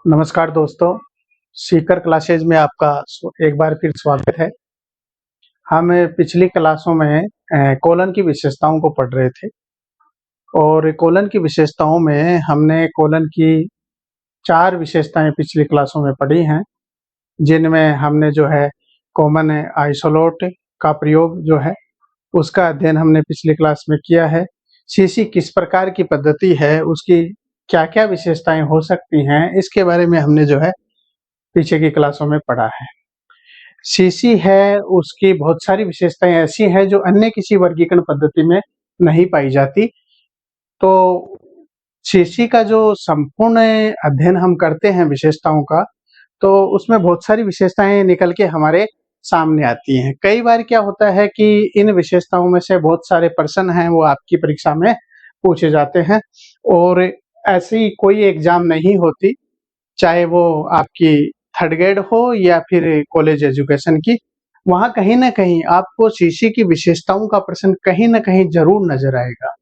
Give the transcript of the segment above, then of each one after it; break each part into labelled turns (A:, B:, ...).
A: नमस्कार दोस्तों, सीकर क्लासेज में आपका एक बार फिर स्वागत है। हम पिछली क्लासों में कोलन की विशेषताओं को पढ़ रहे थे और कोलन की विशेषताओं में हमने कोलन की 4 विशेषताएं पिछली क्लासों में पढ़ी हैं, जिनमें हमने जो है कॉमन आइसोलोट का प्रयोग जो है उसका अध्ययन हमने पिछली क्लास में किया है। सीसी किस प्रकार की पद्धति है, उसकी क्या-क्या विशेषताएं हो सकती हैं, इसके बारे में हमने जो है पीछे की क्लासों में पढ़ा है। सीसी है, उसकी बहुत सारी विशेषताएं ऐसी हैं जो अन्य किसी वर्गीकरण पद्धति में नहीं पाई जाती। तो सीसी का जो संपूर्ण अध्ययन हम करते हैं विशेषताओं का, तो उसमें बहुत सारी विशेषताएं निकल के हमारे सामने आती हैं। कई बार क्या होता है कि इन विशेषताओं में से बहुत सारे प्रश्न हैं वो आपकी परीक्षा में पूछे जाते हैं और ऐसी कोई एग्जाम नहीं होती, चाहे वो आपकी थर्ड ग्रेड हो या फिर कॉलेज एजुकेशन की, वहाँ कहीं न कहीं आपको सीसी की विशेषताओं का प्रश्न कहीं न कहीं ज़रूर नज़र आएगा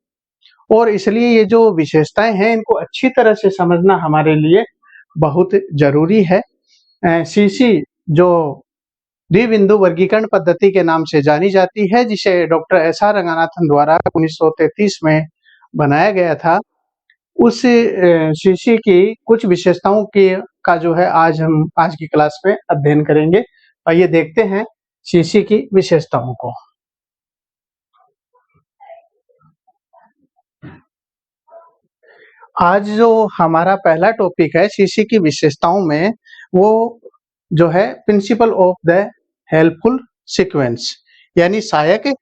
A: और इसलिए ये जो विशेषताएँ हैं, इनको अच्छी तरह से समझना हमारे लिए बहुत ज़रूरी है। सीसी जो द्विबिंदु वर्गीकरण पद्धति के नाम से जानी जाती है, जिसे डॉक्टर एस.आर. रंगानाथन द्वारा 1933 में बनाया गया था, उस सीसी की कुछ विशेषताओं की का जो है हम आज की क्लास में अध्ययन करेंगे। आइए देखते हैं सीसी की विशेषताओं को। आज जो हमारा पहला टॉपिक है सीसी की विशेषताओं में, वो जो है principle of the helpful sequence, यानी सहायक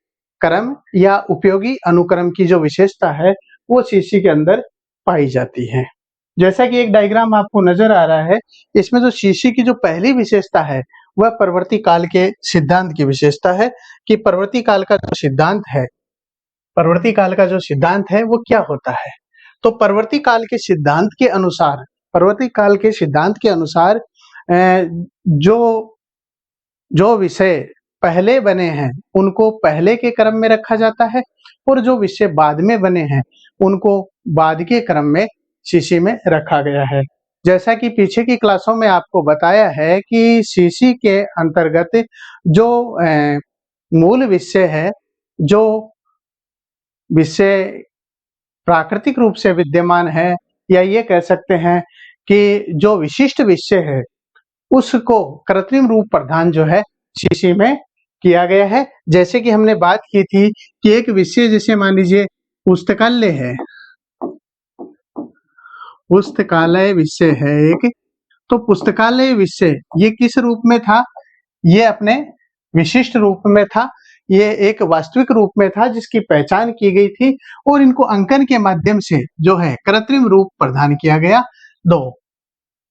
A: क्रम या उपयोगी अनुक्रम की जो विशेषता है वो सीसी के अंदर पाई जाती है। जैसा कि एक डायग्राम आपको नजर आ रहा है, इसमें जो सीसी की जो पहली विशेषता है वह परवर्ती काल के सिद्धांत की विशेषता है कि परवर्ती काल का जो सिद्धांत है, परवर्ती काल का जो सिद्धांत है वो क्या होता है। तो परवर्ती काल के सिद्धांत के अनुसार, परवर्ती काल के सिद्धांत के अनुसार जो जो विषय पहले बने हैं उनको पहले के क्रम में रखा जाता है और जो विषय बाद में बने हैं उनको बाद के क्रम में सीसी में रखा गया है। जैसा कि पीछे की क्लासों में आपको बताया है कि सीसी के अंतर्गत जो मूल विषय है, जो विषय प्राकृतिक रूप से विद्यमान है, या ये कह सकते हैं कि जो विशिष्ट विषय है उसको कृत्रिम रूप प्रदान जो है सीसी में किया गया है। जैसे कि हमने बात की थी कि एक विषय जैसे मान लीजिए पुस्तकालय है, पुस्तकालय विषय है एक, तो पुस्तकालय विषय ये किस रूप में था? ये अपने विशिष्ट रूप में था, ये एक वास्तविक रूप में था जिसकी पहचान की गई थी और इनको अंकन के माध्यम से जो है कृत्रिम रूप प्रदान किया गया 2।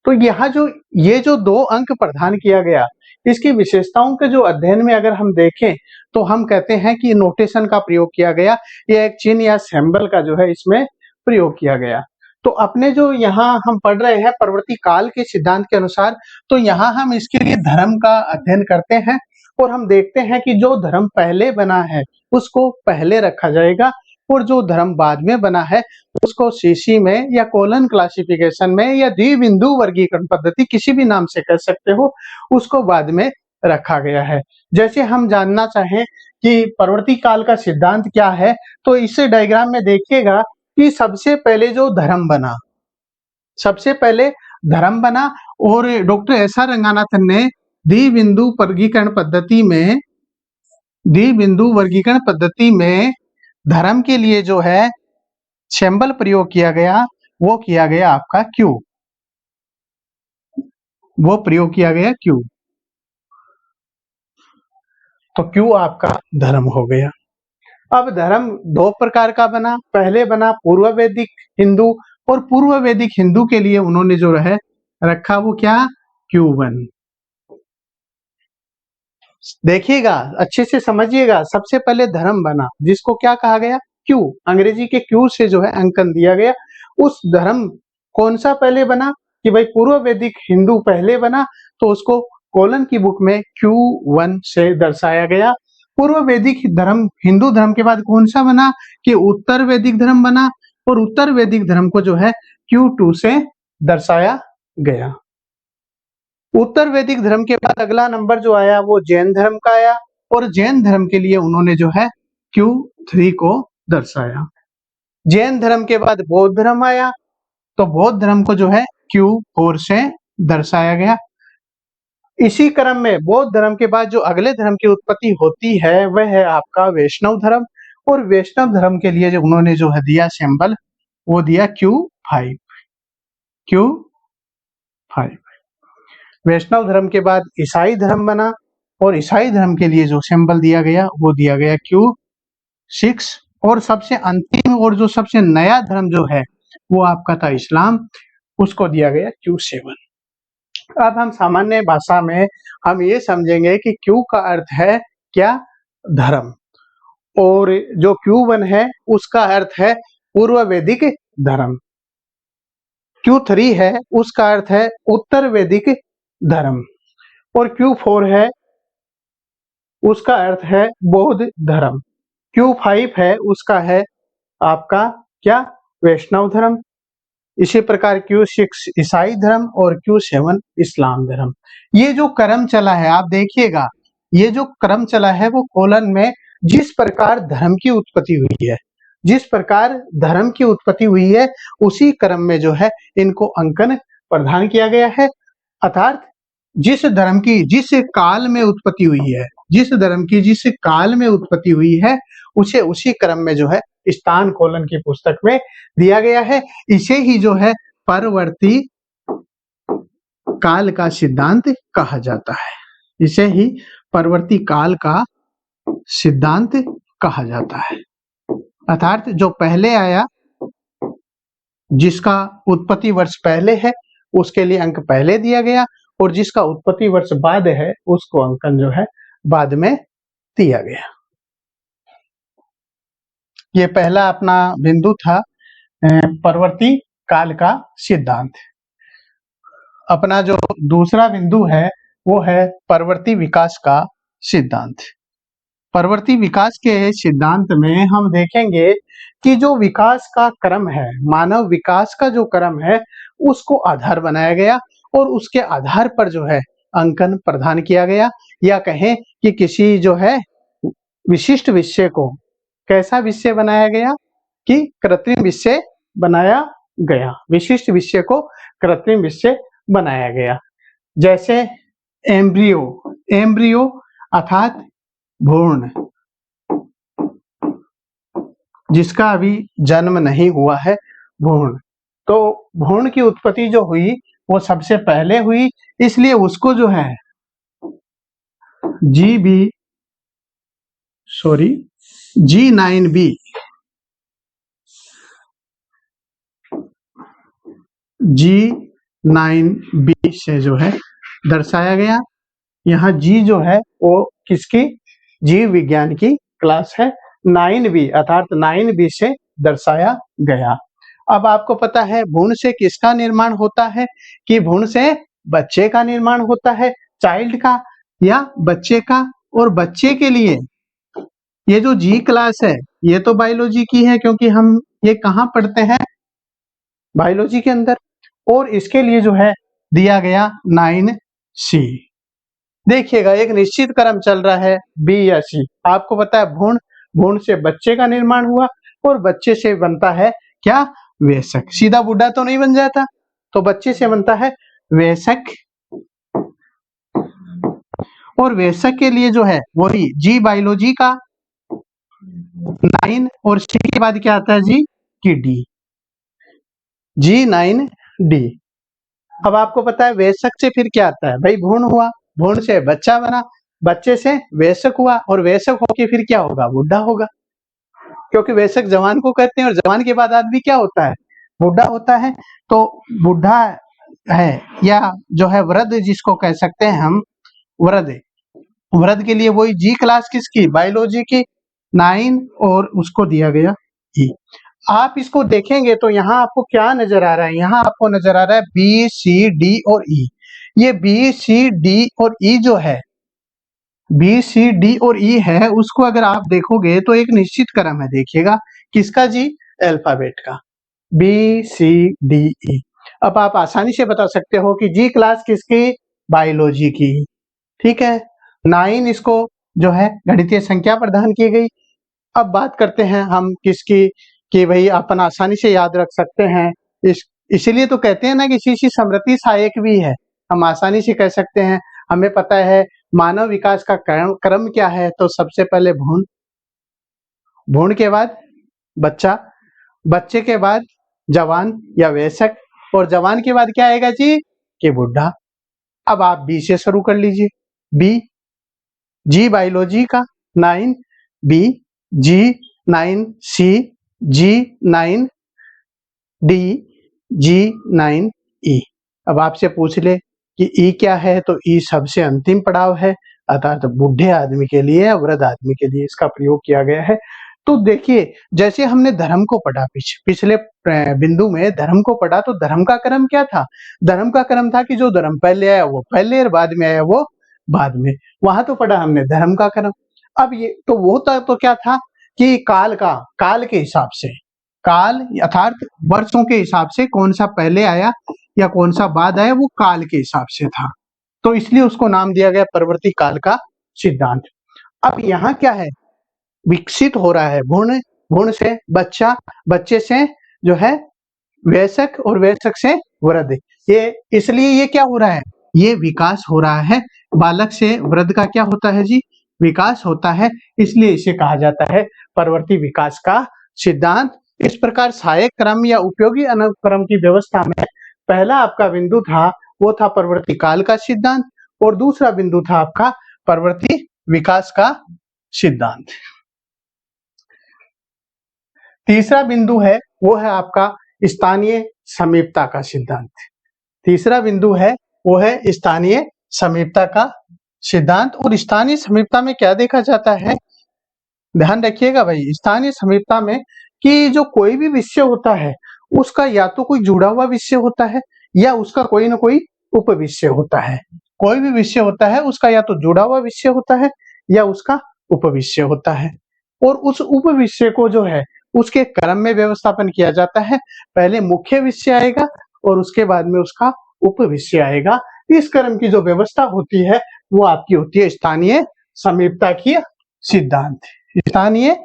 A: तो यहाँ जो ये जो 2 अंक प्रदान किया गया, इसकी विशेषताओं के जो अध्ययन में अगर हम देखें तो हम कहते हैं कि नोटेशन का प्रयोग किया गया, या एक चिन्ह या सिंबल का जो है इसमें प्रयोग किया गया। तो अपने जो यहाँ हम पढ़ रहे हैं परवर्ती काल के सिद्धांत के अनुसार, तो यहाँ हम इसके लिए धर्म का अध्ययन करते हैं और हम देखते हैं कि जो धर्म पहले बना है उसको पहले रखा जाएगा और जो धर्म बाद में बना है उसको सीसी में या कोलन क्लासिफिकेशन में या द्विबिंदु वर्गीकरण पद्धति किसी भी नाम से कह सकते हो, उसको बाद में रखा गया है। जैसे हम जानना चाहें कि परवर्ती काल का सिद्धांत क्या है, तो इस डायग्राम में देखिएगा कि सबसे पहले जो धर्म बना, सबसे पहले धर्म बना और डॉक्टर एस.आर. रंगानाथन ने द्विबिंदु वर्गीकरण पद्धति में, द्विबिंदु वर्गीकरण पद्धति में धर्म के लिए जो है सिंबल प्रयोग किया गया, वो किया गया आपका क्यू, वो प्रयोग किया गया क्यू। तो क्यू आपका धर्म हो गया। अब धर्म 2 प्रकार का बना, पहले बना पूर्व वैदिक हिंदू और पूर्व वैदिक हिंदू के लिए उन्होंने जो है रखा वो क्या, Q1। देखिएगा अच्छे से समझिएगा, सबसे पहले धर्म बना जिसको क्या कहा गया, क्यू, अंग्रेजी के क्यू से जो है अंकन दिया गया। उस धर्म कौन सा पहले बना कि भाई पूर्व वैदिक हिंदू पहले बना, तो उसको कोलन की बुक में Q1 से दर्शाया गया। पूर्व वैदिक धर्म, हिंदू धर्म के बाद कौन सा बना कि उत्तर वैदिक धर्म बना और उत्तर वैदिक धर्म को जो है Q2 से दर्शाया गया। उत्तर वैदिक धर्म के बाद अगला नंबर जो आया वो जैन धर्म का आया, और जैन धर्म के लिए उन्होंने जो है Q3 को दर्शाया। जैन धर्म के बाद बौद्ध धर्म आया, तो बौद्ध धर्म को जो है Q4 से दर्शाया गया। इसी क्रम में बौद्ध धर्म के बाद जो अगले धर्म की उत्पत्ति होती है वह है आपका वैष्णव धर्म, और वैष्णव धर्म के लिए जो उन्होंने जो है दिया सिंबल वो दिया Q5। वैष्णव धर्म के बाद ईसाई धर्म बना, और ईसाई धर्म के लिए जो सिंबल दिया गया वो दिया गया Q6, और सबसे अंतिम और जो सबसे नया धर्म जो है वो आपका था इस्लाम, उसको दिया गया Q7। अब हम सामान्य भाषा में हम ये समझेंगे कि Q का अर्थ है क्या? धर्म, और जो Q1 है उसका अर्थ है पूर्व वैदिक धर्म, Q3 है उसका अर्थ है उत्तर वैदिक धर्म, और Q4 है उसका अर्थ है बौद्ध धर्म, Q5 है उसका है आपका क्या? वैष्णव धर्म। इसी प्रकार Q6 ईसाई धर्म और Q7 इस्लाम धर्म। ये जो क्रम चला है आप देखिएगा, ये जो क्रम चला है वो कोलन में जिस प्रकार धर्म की उत्पत्ति हुई है, जिस प्रकार धर्म की उत्पत्ति हुई है उसी क्रम में जो है इनको अंकन प्रदान किया गया है। अर्थात जिस धर्म की जिस काल में उत्पत्ति हुई है, जिस धर्म की जिस काल में उत्पत्ति हुई है उसे उसी क्रम में जो है स्थान कोलन की पुस्तक में दिया गया है। इसे ही जो है परवर्ती काल का सिद्धांत कहा जाता है, इसे ही परवर्ती काल का सिद्धांत कहा जाता है। अर्थात जो पहले आया, जिसका उत्पत्ति वर्ष पहले है उसके लिए अंक पहले दिया गया, और जिसका उत्पत्ति वर्ष बाद है उसको अंकन जो है बाद में दिया गया। ये पहला अपना बिंदु था परवर्ती काल का सिद्धांत। अपना जो दूसरा बिंदु है वो है परवर्ती विकास का सिद्धांत। परवर्ती विकास के सिद्धांत में हम देखेंगे कि जो विकास का क्रम है, मानव विकास का जो क्रम है उसको आधार बनाया गया, और उसके आधार पर जो है अंकन प्रदान किया गया, या कहें कि किसी जो है विशिष्ट विषय को कैसा विषय बनाया गया कि कृत्रिम विषय बनाया गया, विशिष्ट विषय को कृत्रिम विषय बनाया गया। जैसे एम्ब्रियो अर्थात भ्रूण, जिसका अभी जन्म नहीं हुआ है, भ्रूण, तो भ्रूण की उत्पत्ति जो हुई वो सबसे पहले हुई, इसलिए उसको जो है G9B से जो है दर्शाया गया। यहाँ G जो है वो किसकी? जीव विज्ञान की क्लास है। 9B अर्थात 9B से दर्शाया गया। अब आपको पता है भ्रूण से किसका निर्माण होता है? कि भ्रूण से बच्चे का निर्माण होता है, चाइल्ड का या बच्चे का। और बच्चे के लिए ये जो G क्लास है ये तो बायोलॉजी की है, क्योंकि हम ये कहाँ पढ़ते हैं? बायोलॉजी के अंदर। और इसके लिए जो है दिया गया 9C। देखिएगा एक निश्चित क्रम चल रहा है B या C। आपको पता है भ्रूण से बच्चे का निर्माण हुआ, और बच्चे से बनता है क्या? वयस्क। सीधा बूढ़ा तो नहीं बन जाता, तो बच्चे से बनता है वयस्क। और वयस्क के लिए जो है वही G बायोलॉजी का 9, और C के बाद क्या आता है जी? की D, G9D। अब आपको पता है वयस्क से फिर क्या आता है भाई? भ्रूण हुआ, भ्रूण से बच्चा बना, बच्चे से वयस्क हुआ, और वयस्क होके फिर क्या होगा? बुढ़ा होगा, क्योंकि वयस्क जवान को कहते हैं, और जवान के बाद आदमी क्या होता है? बुढ़ा होता है। तो बुढ़ा है या जो है वृद्ध जिसको कह सकते हैं हम, वृद्ध के लिए वही G क्लास किसकी? बायोलॉजी की 9, और उसको दिया गया E। आप इसको देखेंगे तो यहाँ आपको क्या नजर आ रहा है? यहाँ आपको नजर आ रहा है B, C, D और E। ये B, C, D और E जो है, B, C, D और E है, उसको अगर आप देखोगे तो एक निश्चित क्रम है। देखिएगा किसका जी? अल्फाबेट का, B, C, D, E। अब आप आसानी से बता सकते हो कि जी क्लास किसकी, बायोलॉजी की, ठीक है। 9 इसको जो है गणितीय संख्या प्रदान की गई। अब बात करते हैं हम किसकी, कि भाई अपन आसानी से याद रख सकते हैं, इसीलिए तो कहते हैं ना कि शीशी समृद्धि सहायक भी है। हम आसानी से कह सकते हैं, हमें पता है मानव विकास का क्रम क्या है, तो सबसे पहले भ्रूण, भ्रूण के बाद बच्चा, बच्चे के बाद जवान या वयस्क, और जवान के बाद क्या आएगा जी, कि बुढ़ा। अब आप बी से शुरू कर लीजिए, बी, जी बायोलॉजी का 9, बी, जी 9, सी, जी 9, डी, जी 9, ई। अब आपसे पूछ ले कि ई क्या है, तो ई सबसे अंतिम पड़ाव है, अर्थात बूढ़े आदमी के लिए, वृद्ध आदमी के लिए इसका प्रयोग किया गया है। तो देखिए, जैसे हमने धर्म को पढ़ा, पिछले बिंदु में धर्म को पढ़ा, तो धर्म का क्रम क्या था, धर्म का क्रम था कि जो धर्म पहले आया वो पहले, और बाद में आया वो बाद में। वहां तो पढ़ा हमने धर्म का क्रम। अब ये तो वो था, तो क्या था कि काल के हिसाब से, काल अर्थात वर्षों के हिसाब से कौन सा पहले आया या कौन सा बाद आया, वो काल के हिसाब से था, तो इसलिए उसको नाम दिया गया परवर्ती काल का सिद्धांत। अब यहाँ क्या है, विकसित हो रहा है भ्रूण, भ्रूण से बच्चा, बच्चे से जो है वयस्क, और वयस्क से वृद्ध। ये इसलिए ये क्या हो रहा है, ये विकास हो रहा है, बालक से वृद्ध का क्या होता है जी, विकास होता है, इसलिए इसे कहा जाता है परवर्ती विकास का सिद्धांत। इस प्रकार सहायक क्रम या उपयोगी अनुक्रम की व्यवस्था में पहला आपका बिंदु था, वो था परवर्ती काल का सिद्धांत, और दूसरा बिंदु था आपका परवर्ती विकास का सिद्धांत। तीसरा बिंदु है, वो है आपका स्थानीय समीपता का सिद्धांत। तीसरा बिंदु है, वो है स्थानीय समीपता का सिद्धांत। और स्थानीय समीपता में क्या देखा जाता है, ध्यान रखिएगा भाई, स्थानीय समीपता में कि जो कोई भी विषय होता है, उसका या तो कोई जुड़ा हुआ विषय होता है, या उसका कोई ना कोई उप विषय होता है। कोई भी विषय होता है, उसका या तो जुड़ा हुआ विषय होता है, या उसका उप विषय होता है। और उस उप विषय को जो है, उसके क्रम में व्यवस्थापन किया जाता है। पहले मुख्य विषय आएगा, और उसके बाद में उसका उप विषय आएगा। इस क्रम की जो व्यवस्था होती है, वो आपकी होती है स्थानीय समीपता की सिद्धांत, स्थानीय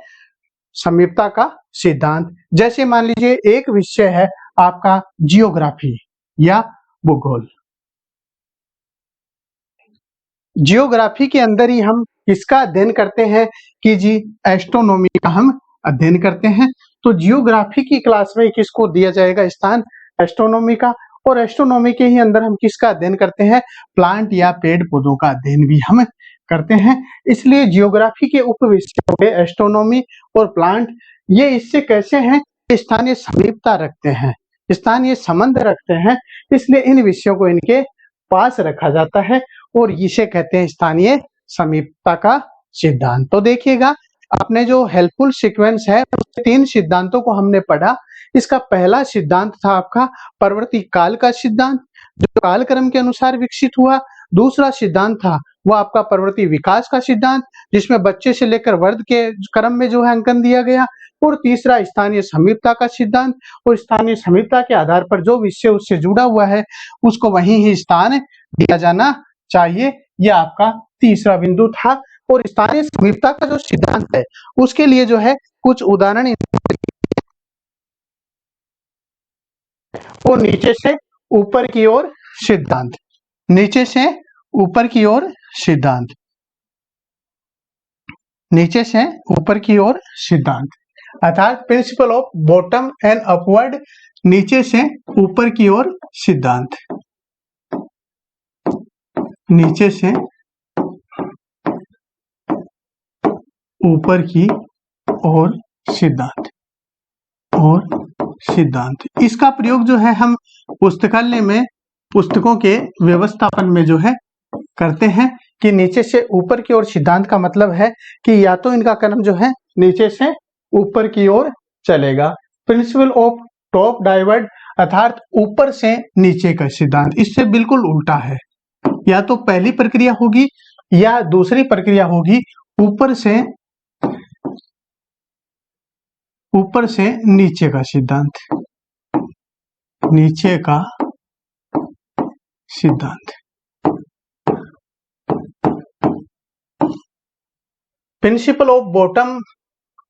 A: समीपता का सिद्धांत। जैसे मान लीजिए एक विषय है आपका जियोग्राफी या भूगोल। जियोग्राफी के अंदर ही हम किसका अध्ययन करते हैं, कि जी एस्ट्रोनॉमी का हम अध्ययन करते हैं। तो जियोग्राफी की क्लास में किसको दिया जाएगा स्थान, एस्ट्रोनॉमी का। और एस्ट्रोनॉमी के ही अंदर हम किसका अध्ययन करते हैं, प्लांट या पेड़ पौधों का अध्ययन भी हम करते हैं। इसलिए जियोग्राफी के उप विषय हो गए एस्ट्रोनॉमी और प्लांट। ये इससे कैसे हैं, स्थानीय समीपता रखते हैं, स्थानीय संबंध रखते हैं, इसलिए इन विषयों को इनके पास रखा जाता है, और इसे कहते हैं स्थानीय समीपता का सिद्धांत। तो देखिएगा, अपने जो हेल्पफुल सीक्वेंस है, उस 3 सिद्धांतों को हमने पढ़ा। इसका पहला सिद्धांत था आपका परवर्ती काल का सिद्धांत, जो कालक्रम के अनुसार विकसित हुआ। दूसरा सिद्धांत था वो आपका परवर्ती विकास का सिद्धांत, जिसमें बच्चे से लेकर वृद्ध के क्रम में जो है अंकन दिया गया। और तीसरा स्थानीय समीपता का सिद्धांत, और स्थानीय समीपता के आधार पर जो विषय उससे जुड़ा हुआ है, उसको वहीं ही स्थान दिया जाना चाहिए। यह आपका तीसरा बिंदु था। और स्थानीय समीपता का जो सिद्धांत है, उसके लिए जो है कुछ उदाहरण, वो नीचे से ऊपर की ओर सिद्धांत, नीचे से ऊपर की ओर सिद्धांत, नीचे से ऊपर की ओर सिद्धांत, अर्थात principle of bottom and upward, नीचे से ऊपर की ओर सिद्धांत, नीचे से ऊपर की ओर सिद्धांत और सिद्धांत। इसका प्रयोग जो है हम पुस्तकालय में पुस्तकों के व्यवस्थापन में जो है करते हैं, कि नीचे से ऊपर की ओर सिद्धांत का मतलब है कि या तो इनका क्रम जो है नीचे से ऊपर की ओर चलेगा। प्रिंसिपल ऑफ टॉप डाइवर्ड, अर्थात ऊपर से नीचे का सिद्धांत इससे बिल्कुल उल्टा है। या तो पहली प्रक्रिया होगी या दूसरी प्रक्रिया होगी, ऊपर से नीचे का सिद्धांत, नीचे का सिद्धांत। प्रिंसिपल ऑफ बॉटम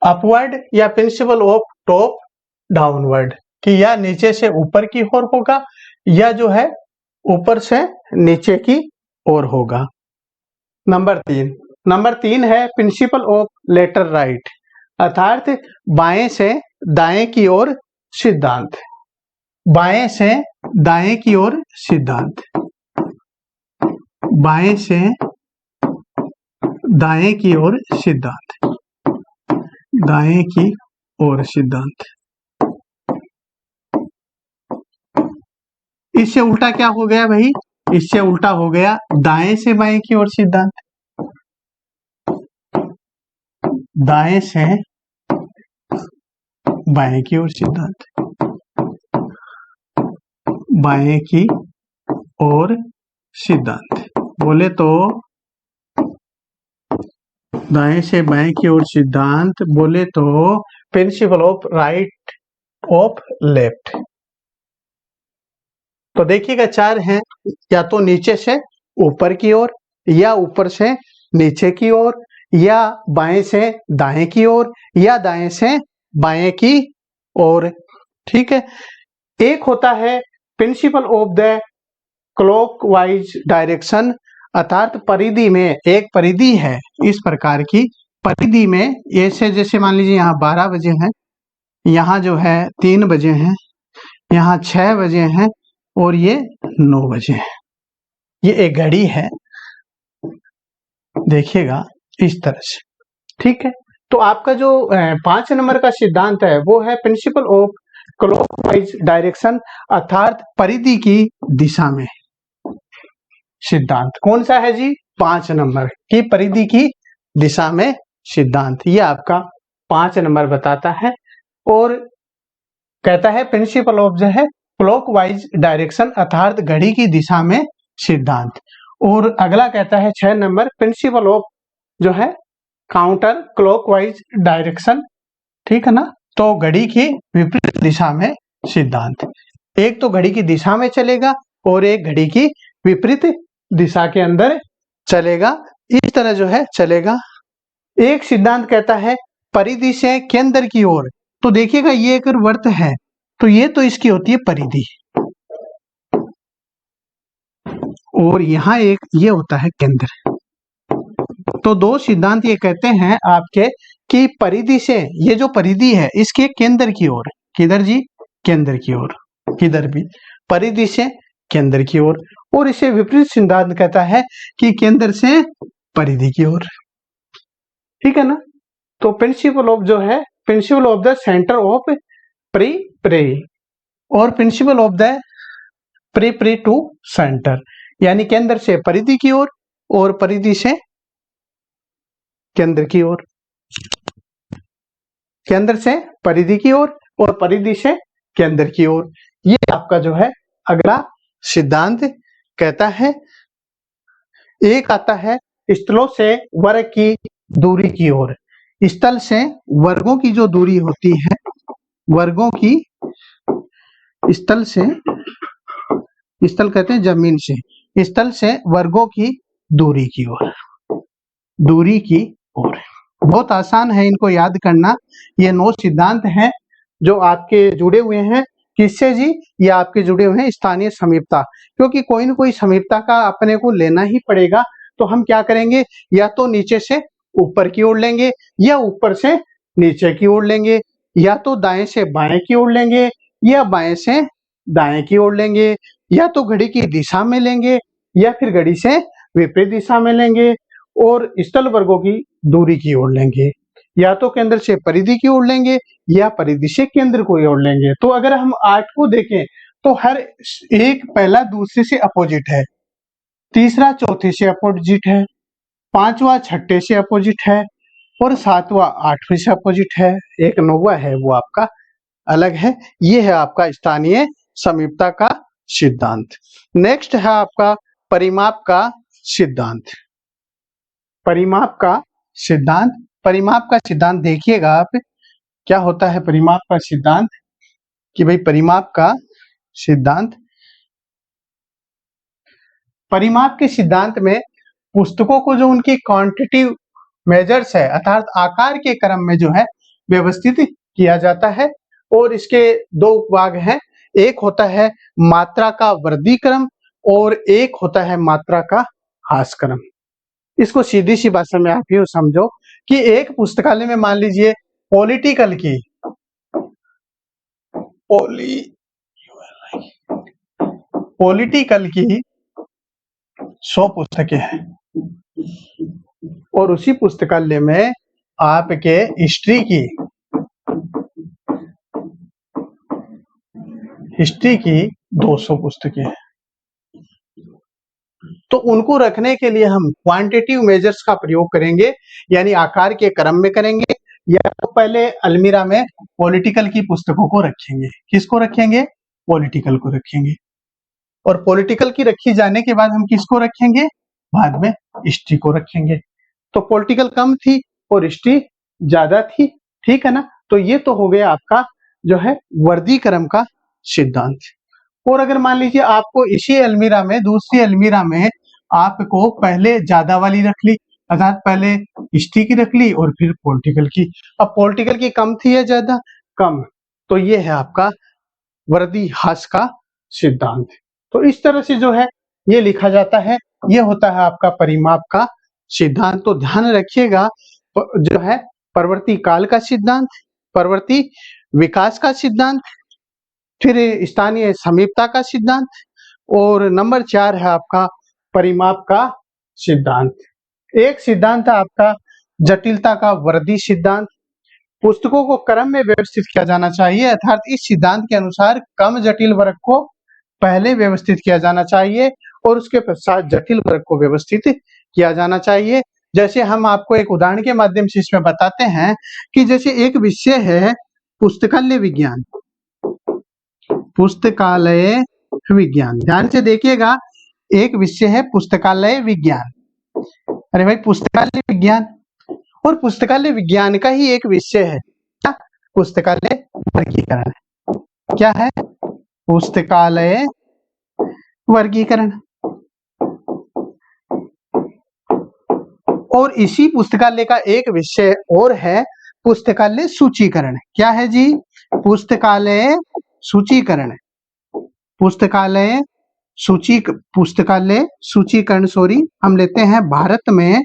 A: अपवर्ड या प्रिंसिपल ऑफ टॉप डाउनवर्ड, कि या नीचे से ऊपर की ओर होगा या जो है ऊपर से नीचे की ओर होगा। नंबर तीन है प्रिंसिपल ऑफ लेटर राइट, अर्थात बाएं से दाएं की ओर सिद्धांत। बाएं से दाएं की ओर सिद्धांत। बाएं से दाएं की ओर सिद्धांत। दाएं की ओर सिद्धांत। इससे उल्टा क्या हो गया भाई? इससे उल्टा हो गया दाएं से बाएं की ओर सिद्धांत। दाएं से बाएं की ओर सिद्धांत। बाएं की ओर सिद्धांत बोले तो दाएं से बाएं की ओर सिद्धांत बोले तो principle of right of left. तो देखिएगा चार हैं, या तो नीचे से ऊपर की ओर, या ऊपर से नीचे की ओर, या बाएं से दाएं की ओर, या दाएं से बाएं की ओर। ठीक है। एक होता है principle of the clockwise direction, अर्थात परिधि में एक परिधि है इस प्रकार की परिधि में, ऐसे जैसे मान लीजिए यहाँ 12 बजे हैं, यहाँ जो है 3 बजे हैं, यहाँ 6 बजे हैं और ये 9 बजे हैं। ये एक घड़ी है, देखिएगा इस तरह से। ठीक है। तो आपका जो 5 नंबर का सिद्धांत है वो है प्रिंसिपल ऑफ क्लॉकवाइज डायरेक्शन, अर्थात परिधि की दिशा में सिद्धांत। कौन सा है जी? 5 नंबर की परिधि की दिशा में सिद्धांत। ये आपका 5 नंबर बताता है और कहता है प्रिंसिपल ऑफ जो है क्लॉकवाइज डायरेक्शन, अर्थात घड़ी की दिशा में सिद्धांत। और अगला कहता है 6 नंबर प्रिंसिपल ऑफ जो है काउंटर क्लॉकवाइज डायरेक्शन। ठीक है ना। तो घड़ी की विपरीत दिशा में सिद्धांत। एक तो घड़ी की दिशा में चलेगा और एक घड़ी की विपरीत दिशा के अंदर चलेगा, इस तरह जो है चलेगा। एक सिद्धांत कहता है परिधि से केंद्र की ओर। तो देखिएगा ये एक वृत्त है, तो ये तो इसकी होती है परिधि, और यहाँ एक ये होता है केंद्र। तो दो सिद्धांत ये कहते हैं आपके कि परिधि से, ये जो परिधि है इसके केंद्र की ओर, किधर जी? केंद्र की ओर, किधर भी परिधि से केंद्र की ओर। और इसे विपरीत सिद्धांत कहता है कि केंद्र से परिधि की ओर। ठीक है ना। तो प्रिंसिपल ऑफ जो है principle of the center of pre और principle of the pre to center, यानी केंद्र से परिधि की ओर और परिधि से केंद्र की ओर। केंद्र से परिधि की ओर और परिधि से केंद्र की ओर। ये आपका जो है अगला सिद्धांत कहता है। एक आता है स्थलों से वर्ग की दूरी की ओर। स्थल से वर्गों की जो दूरी होती है, वर्गों की, स्थल से, स्थल कहते हैं जमीन से, स्थल से वर्गों की दूरी की ओर, दूरी की ओर। बहुत आसान है इनको याद करना। ये 9 सिद्धांत हैं जो आपके जुड़े हुए हैं। किससे जी? ये आपके जुड़े हुए हैं स्थानीय समीपता, क्योंकि कोई न कोई समीपता का अपने को लेना ही पड़ेगा। तो हम क्या करेंगे, या तो नीचे से ऊपर की ओर लेंगे, या ऊपर से नीचे की ओर लेंगे, या तो दाएं से बाएं की ओर लेंगे, या बाएं से दाएं की ओर लेंगे, या तो घड़ी की दिशा में लेंगे, या फिर घड़ी से विपरीत दिशा में लेंगे, और स्थल वर्गों की दूरी की ओर लेंगे, या तो केंद्र से परिधि की ओर लेंगे या परिधि से केंद्र को ओर लेंगे। तो अगर हम 8 को देखें तो हर एक पहला दूसरे से अपोजिट है, तीसरा चौथे से अपोजिट है, पांचवा छठे से अपोजिट है, और सातवां आठवें से अपोजिट है, एक नौवा है वो आपका अलग है। ये है आपका स्थानीय समीपता का सिद्धांत। नेक्स्ट है आपका परिमाप का सिद्धांत। परिमाप का सिद्धांत। परिमाप का सिद्धांत देखिएगा आप क्या होता है। परिमाप का सिद्धांत कि भाई परिमाप का सिद्धांत परिमाप के सिद्धांत में पुस्तकों को जो उनकी क्वांटिटिव मेजर्स है अर्थात आकार के क्रम में जो है व्यवस्थित किया जाता है और इसके दो भाग हैं, एक होता है मात्रा का वृद्धि क्रम और एक होता है मात्रा का ह्रास क्रम। इसको सीधी सी भाषा में आप यूं समझो कि एक पुस्तकालय में मान लीजिए पॉलिटिकल की 100 पुस्तकें हैं और उसी पुस्तकालय में आपके हिस्ट्री की 200 पुस्तकें हैं। तो उनको रखने के लिए हम क्वांटिटिव मेजर्स का प्रयोग करेंगे, यानी आकार के क्रम में करेंगे, या तो पहले अलमीरा में पॉलिटिकल की पुस्तकों को रखेंगे। किसको रखेंगे? पॉलिटिकल को रखेंगे। और पॉलिटिकल की रखी जाने के बाद हम किसको रखेंगे? बाद में हिस्ट्री को रखेंगे। तो पॉलिटिकल कम थी और हिस्ट्री ज्यादा थी, ठीक है ना। तो ये तो हो गया आपका जो है वर्गीकरण का सिद्धांत। और अगर मान लीजिए आपको इसी अलमीरा में दूसरी अलमीरा में आपको पहले ज्यादा वाली रख ली, अर्थात पहले हिस्ट्री की रख ली और फिर पॉलिटिकल की। अब पॉलिटिकल की कम थी या ज्यादा? कम। तो ये है आपका वर्दी ह्रास का सिद्धांत। तो इस तरह से जो है ये लिखा जाता है, ये होता है आपका परिमाप का सिद्धांत। तो ध्यान रखिएगा जो है परवर्ती काल का सिद्धांत, परवर्ती विकास का सिद्धांत, फिर स्थानीय समीपता का सिद्धांत और नंबर 4 है आपका परिमाप का सिद्धांत। एक सिद्धांत है आपका जटिलता का वृद्धि सिद्धांत। पुस्तकों को क्रम में व्यवस्थित किया जाना चाहिए, अर्थात इस सिद्धांत के अनुसार कम जटिल वर्ग को पहले व्यवस्थित किया जाना चाहिए और उसके पश्चात जटिल वर्ग को व्यवस्थित किया जाना चाहिए। जैसे हम आपको एक उदाहरण के माध्यम से इसमें बताते हैं कि जैसे एक विषय है पुस्तकालय विज्ञान, पुस्तकालय विज्ञान, ध्यान से देखिएगा, एक विषय है पुस्तकालय विज्ञान। अरे भाई पुस्तकालय विज्ञान, और पुस्तकालय विज्ञान का ही एक विषय है क्या? पुस्तकालय वर्गीकरण। क्या है? पुस्तकालय वर्गीकरण। और इसी पुस्तकालय का एक विषय और है पुस्तकालय सूचीकरण। क्या है जी? पुस्तकालय सूचीकरण। पुस्तकालय सूचीकरण हम लेते हैं भारत में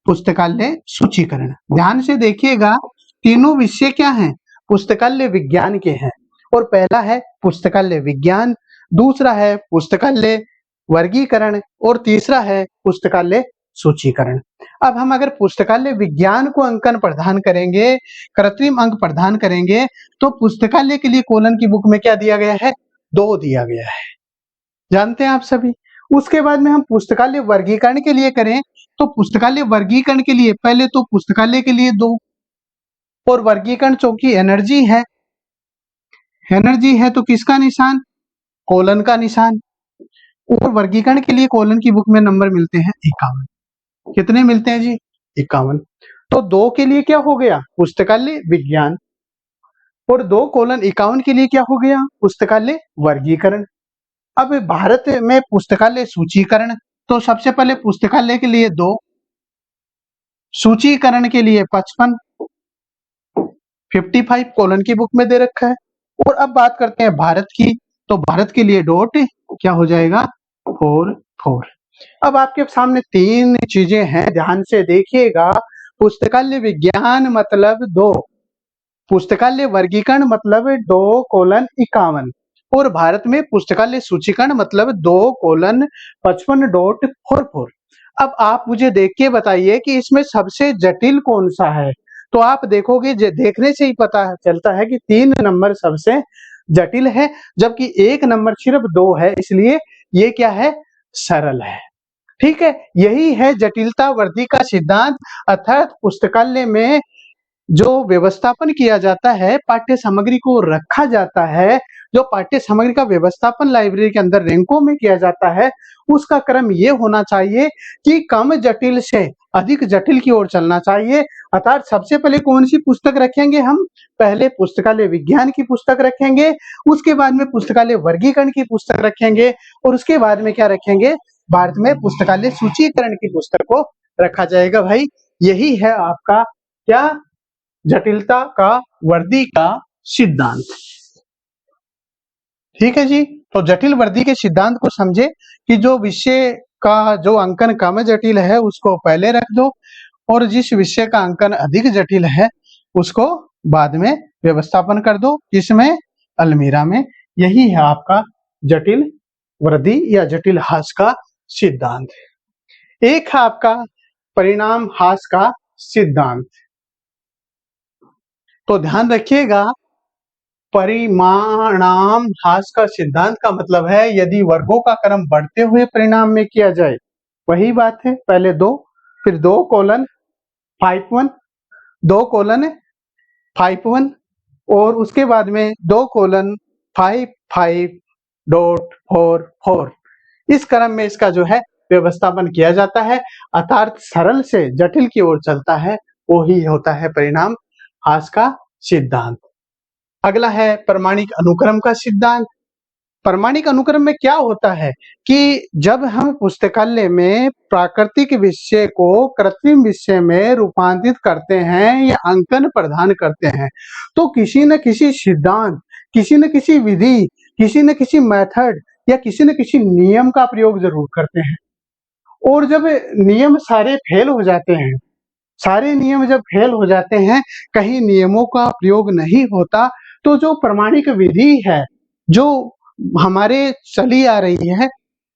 A: पुस्तकालय सूचीकरण। ध्यान से देखिएगा, तीनों विषय क्या हैं? पुस्तकालय विज्ञान के हैं। और पहला है पुस्तकालय विज्ञान, दूसरा है पुस्तकालय वर्गीकरण और तीसरा है पुस्तकालय सूचीकरण। अब हम अगर पुस्तकालय विज्ञान को अंकन प्रदान करेंगे, कृत्रिम अंक प्रदान करेंगे, तो पुस्तकालय के लिए कॉलम की बुक में क्या दिया गया है? 2 दिया गया है, जानते हैं आप सभी। उसके बाद में हम पुस्तकालय वर्गीकरण के लिए करें तो पुस्तकालय वर्गीकरण के लिए पहले तो पुस्तकालय के लिए 2 और वर्गीकरण चूंकि एनर्जी है तो किसका निशान? कोलन का निशान। और वर्गीकरण के लिए कोलन की बुक में नंबर मिलते हैं 51। कितने मिलते हैं जी? 51। तो 2 के लिए क्या हो गया? पुस्तकालय विज्ञान। और 2:51 के लिए क्या हो गया? पुस्तकालय वर्गीकरण। अब भारत में पुस्तकालय सूचीकरण, तो सबसे पहले पुस्तकालय के लिए 2, सूचीकरण के लिए 55 कोलन की बुक में दे रखा है। और अब बात करते हैं भारत की, तो भारत के लिए डॉट क्या हो जाएगा? 4। अब आपके सामने 3 चीजें हैं, ध्यान से देखिएगा। पुस्तकालय विज्ञान मतलब 2, पुस्तकालय वर्गीकरण मतलब 2:51 और भारत में पुस्तकालय सूचीकरण मतलब 2:55.44। अब आप मुझे देख के बताइए कि इसमें सबसे जटिल कौन सा है? तो आप देखोगे, देखने से ही पता चलता है कि 3 नंबर सबसे जटिल है, जबकि 1 नंबर सिर्फ 2 है, इसलिए ये क्या है? सरल है। ठीक है, यही है जटिलता वृद्धि का सिद्धांत। अर्थात पुस्तकालय में जो व्यवस्थापन किया जाता है, पाठ्य सामग्री को रखा जाता है, जो पाठ्य सामग्री का व्यवस्थापन लाइब्रेरी के अंदर रैंकों में किया जाता है, उसका क्रम ये होना चाहिए कि कम जटिल से अधिक जटिल की ओर चलना चाहिए। अर्थात सबसे पहले कौन सी पुस्तक रखेंगे हम? पहले पुस्तकालय विज्ञान की पुस्तक रखेंगे, उसके बाद में पुस्तकालय वर्गीकरण की पुस्तक रखेंगे और उसके बाद में क्या रखेंगे? भारत में पुस्तकालय सूचीकरण की पुस्तक को रखा जाएगा। भाई यही है आपका क्या, जटिलता का वर्दी का सिद्धांत। ठीक है जी। तो जटिल वर्दी के सिद्धांत को समझे कि जो विषय का जो अंकन कम जटिल है उसको पहले रख दो, और जिस विषय का अंकन अधिक जटिल है उसको बाद में व्यवस्थापन कर दो, इसमें अलमीरा में। यही है आपका जटिल वृद्धि या जटिल ह्रास का सिद्धांत। एक है आपका परिणाम ह्रास का सिद्धांत। तो ध्यान रखिएगा, परिमाणाम ह्रास का सिद्धांत का मतलब है यदि वर्गों का क्रम बढ़ते हुए परिणाम में किया जाए, वही बात है, पहले 2 फिर 2:51 2:51 और उसके बाद में 2:55.44। इस क्रम में इसका जो है व्यवस्थापन किया जाता है, अर्थात सरल से जटिल की ओर चलता है, वो ही होता है परिणाम ह्रास का सिद्धांत। अगला है प्रमाणिक अनुक्रम का सिद्धांत। प्रमाणिक अनुक्रम में क्या होता है कि जब हम पुस्तकालय में प्राकृतिक विषय को कृत्रिम विषय में रूपांतरित करते हैं या अंकन प्रदान करते हैं, तो किसी न किसी सिद्धांत, किसी न किसी विधि, किसी न किसी मेथड या किसी न किसी नियम का प्रयोग जरूर करते हैं। और जब नियम सारे फेल हो जाते हैं, सारे नियम जब फेल हो जाते हैं, कहीं नियमों का प्रयोग नहीं होता, तो जो प्रमाणिक विधि है, जो हमारे चली आ रही है,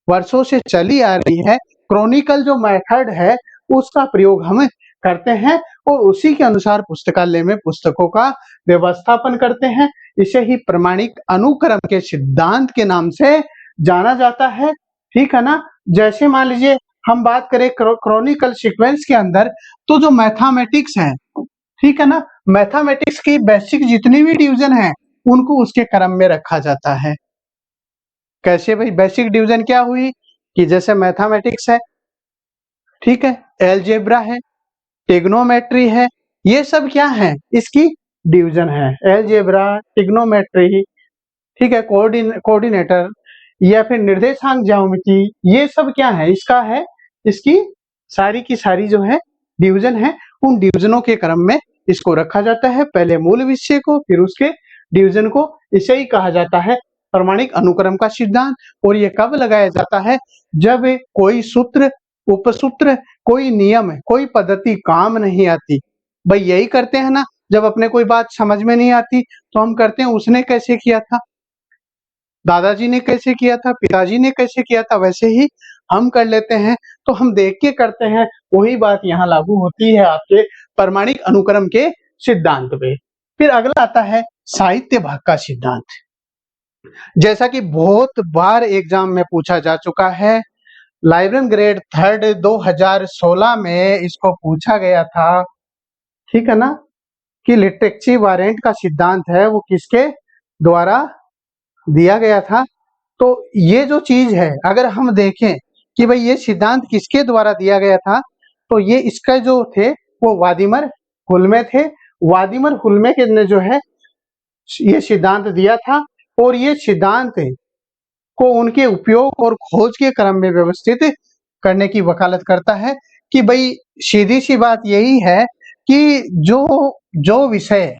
A: वर्षों से चली आ रही है, क्रॉनिकल जो मेथड है, उसका प्रयोग हम करते हैं और उसी के अनुसार पुस्तकालय में पुस्तकों का व्यवस्थापन करते हैं। इसे ही प्रमाणिक अनुक्रम के सिद्धांत के नाम से जाना जाता है। ठीक है ना। जैसे मान लीजिए हम बात करें क्रॉनिकल सीक्वेंस के अंदर, तो जो मैथमेटिक्स है, ठीक है ना, मैथमेटिक्स की बेसिक जितनी भी डिवीजन है उनको उसके क्रम में रखा जाता है। कैसे भाई? बेसिक डिवीजन क्या हुई कि जैसे मैथमेटिक्स है, ठीक है, एलजेब्रा है, ट्रिग्नोमेट्री है, ये सब क्या है? इसकी डिवीजन है। एलजेब्रा, ट्रिग्नोमेट्री, ठीक है, कोऑर्डिनेटर या फिर निर्देशांक ज्यामिति, ये सब क्या है? इसका है, इसकी सारी की सारी जो है डिवीजन है। उन डिवीजनों के क्रम में इसको रखा जाता है, पहले मूल विषय को फिर उसके डिवीजन को। इसे ही कहा जाता है प्रमाणिक अनुक्रम का सिद्धांत। और ये कब लगाया जाता है? जब कोई सूत्र, उपसूत्र, कोई नियम, कोई पद्धति काम नहीं आती। भाई यही करते हैं ना, जब अपने कोई बात समझ में नहीं आती तो हम करते हैं उसने कैसे किया था, दादाजी ने कैसे किया था, पिताजी ने कैसे किया था, वैसे ही हम कर लेते हैं। तो हम देख के करते हैं, वही बात यहाँ लागू होती है आपके प्रमाणिक अनुक्रम के सिद्धांत पे। फिर अगला आता है साहित्य भाग का सिद्धांत। जैसा कि बहुत बार एग्जाम में पूछा जा चुका है, लाइब्रेरी ग्रेड 3 2016 में इसको पूछा गया था, ठीक है ना, कि लिटरेचर वारंट का सिद्धांत है वो किसके द्वारा दिया गया था। तो ये जो चीज है, अगर हम देखें कि भाई ये सिद्धांत किसके द्वारा दिया गया था, तो ये इसका जो थे वो व्लादिमीर हुल्मे थे। व्लादिमीर हुल्मे के ने जो है ये सिद्धांत दिया था, और ये सिद्धांत को उनके उपयोग और खोज के क्रम में व्यवस्थित करने की वकालत करता है। कि भाई सीधी सी बात यही है कि जो विषय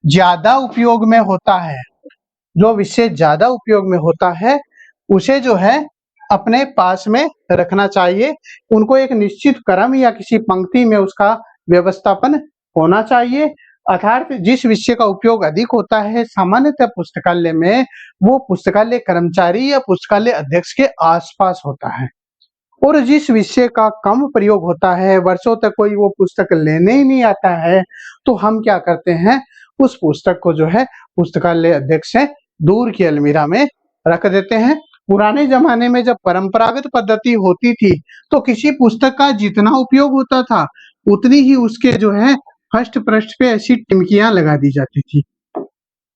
A: ज्यादा उपयोग में होता है, जो विषय ज्यादा उपयोग में होता है, उसे जो है अपने पास में रखना चाहिए। उनको एक निश्चित क्रम या किसी पंक्ति में उसका व्यवस्थापन होना चाहिए। अर्थात जिस विषय का उपयोग अधिक होता है सामान्यतः पुस्तकालय में, वो पुस्तकालय कर्मचारी या पुस्तकालय अध्यक्ष के आसपास होता है। और जिस विषय का कम प्रयोग होता है, वर्षों तक कोई वो पुस्तक लेने ही नहीं आता है, तो हम क्या करते हैं, उस पुस्तक को जो है पुस्तकालय अध्यक्ष से दूर की अलमीरा में रख देते हैं। पुराने जमाने में जब परंपरागत पद्धति होती थी, तो किसी पुस्तक का जितना उपयोग होता था उतनी ही उसके जो है फर्स्ट पृष्ठ पे ऐसी टिमकियां लगा दी जाती थी।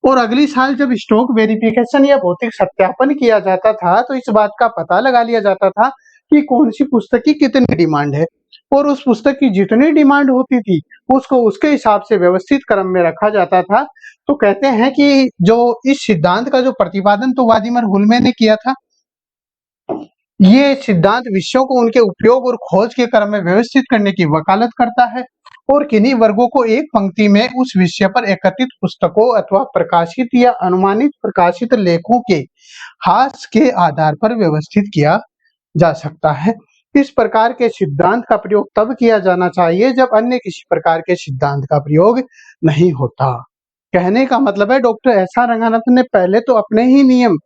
A: और अगली साल जब स्टॉक वेरिफिकेशन या भौतिक सत्यापन किया जाता था, तो इस बात का पता लगा लिया जाता था कि कौन सी पुस्तक की कितनी डिमांड है, और उस पुस्तक की जितनी डिमांड होती थी उसको उसके हिसाब से व्यवस्थित क्रम में रखा जाता था। तो कहते हैं कि जो इस सिद्धांत का जो प्रतिपादन तो व्लादिमीर हुल्मे ने किया था, ये सिद्धांत विषयों को उनके उपयोग और खोज के क्रम में व्यवस्थित करने की वकालत करता है और किन्हीं वर्गों को एक पंक्ति में उस विषय पर एकत्रित पुस्तकों अथवा प्रकाशित या अनुमानित प्रकाशित लेखों के हास के आधार पर व्यवस्थित किया जा सकता है। इस प्रकार के सिद्धांत का प्रयोग तब किया जाना चाहिए जब अन्य किसी प्रकार के सिद्धांत का प्रयोग नहीं होता। कहने का मतलब है डॉक्टर एस आर रंगानाथन ने पहले तो अपने ही नियम,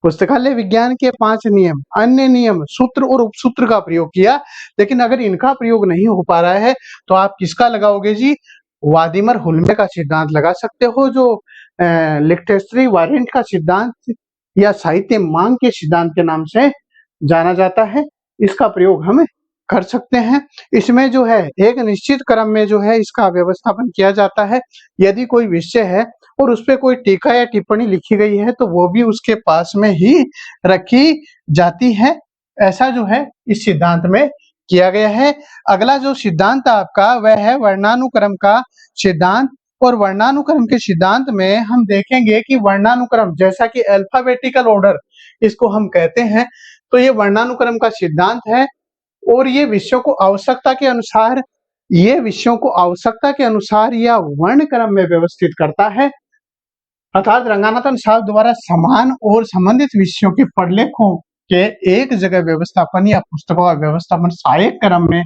A: पुस्तकालय विज्ञान के 5 नियम, अन्य नियम, सूत्र और उपसूत्र का प्रयोग किया, लेकिन अगर इनका प्रयोग नहीं हो पा रहा है तो आप किसका लगाओगे जी? वादिमर हुल्मे का सिद्धांत लगा सकते हो, जो लिक्टेस्ट्री वारेंट का सिद्धांत या साहित्य मांग के सिद्धांत के नाम से जाना जाता है। इसका प्रयोग हम कर सकते हैं। इसमें जो है एक निश्चित क्रम में जो है इसका व्यवस्थापन किया जाता है। यदि कोई विषय है और उस पे कोई टीका या टिप्पणी लिखी गई है तो वो भी उसके पास में ही रखी जाती है। ऐसा जो है इस सिद्धांत में किया गया है। अगला जो सिद्धांत आपका वह है वर्णानुक्रम का सिद्धांत। और वर्णानुक्रम के सिद्धांत में हम देखेंगे कि वर्णानुक्रम जैसा कि अल्फाबेटिकल ऑर्डर इसको हम कहते हैं, तो ये वर्णानुक्रम का सिद्धांत है और ये विषयों को आवश्यकता के अनुसार या वर्ण क्रम में व्यवस्थित करता है। अर्थात रंगानाथन साहब द्वारा समान और संबंधित विषयों के प्रलेखों के एक जगह व्यवस्थापन या पुस्तकों का व्यवस्थापन सहायक क्रम में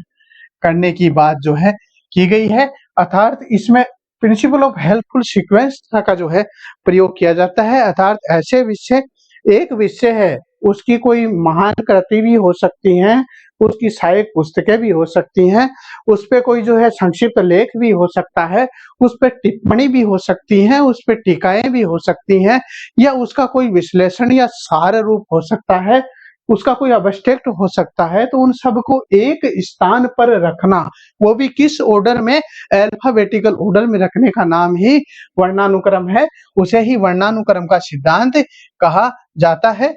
A: करने की बात जो है की गई है। अर्थात इसमें प्रिंसिपल ऑफ हेल्पफुल सीक्वेंस का जो है प्रयोग किया जाता है। अर्थात ऐसे विषय, एक विषय है उसकी कोई महान कृति भी हो सकती हैं, उसकी सहायक पुस्तकें भी हो सकती हैं, उस पे कोई जो है संक्षिप्त लेख भी हो सकता है, उस पे टिप्पणी भी हो सकती है, उस पे टीकाएं भी हो सकती हैं, या उसका कोई विश्लेषण या सार रूप हो सकता है, उसका कोई अब्स्ट्रैक्ट हो सकता है। तो उन सबको एक स्थान पर रखना, वो भी किस ऑर्डर में? अल्फाबेटिकल ऑर्डर में रखने का नाम ही वर्णानुक्रम है। उसे ही वर्णानुक्रम का सिद्धांत कहा जाता है।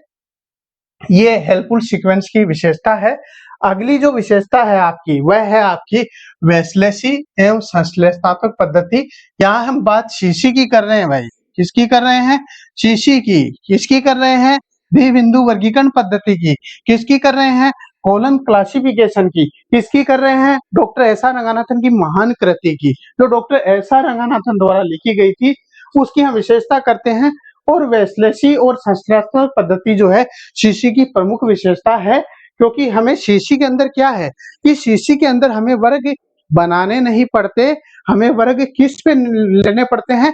A: ये हेल्पफुल सीक्वेंस की विशेषता है। अगली जो विशेषता है आपकी वह है आपकी वैश्लेषी एवं संश्लेषणात्मक पद्धति। यहाँ हम बात शीशी की कर रहे हैं भाई। किसकी कर रहे हैं? शीशी की। किसकी कर रहे हैं? द्विबिंदु वर्गीकरण पद्धति की। किसकी कर रहे हैं? कॉलम क्लासिफिकेशन की। किसकी कर रहे हैं? डॉक्टर एस आर रंगानाथन की महान कृति की, जो डॉक्टर एस आर रंगानाथन द्वारा लिखी गई थी, उसकी हम विशेषता करते हैं। और वैश्लेषी और संश्लेषणात्मक पद्धति जो है शीशी की प्रमुख विशेषता है, क्योंकि हमें शीशी के अंदर क्या है कि शीशी के अंदर हमें वर्ग बनाने नहीं पड़ते, हमें वर्ग किस पे लेने पड़ते हैं?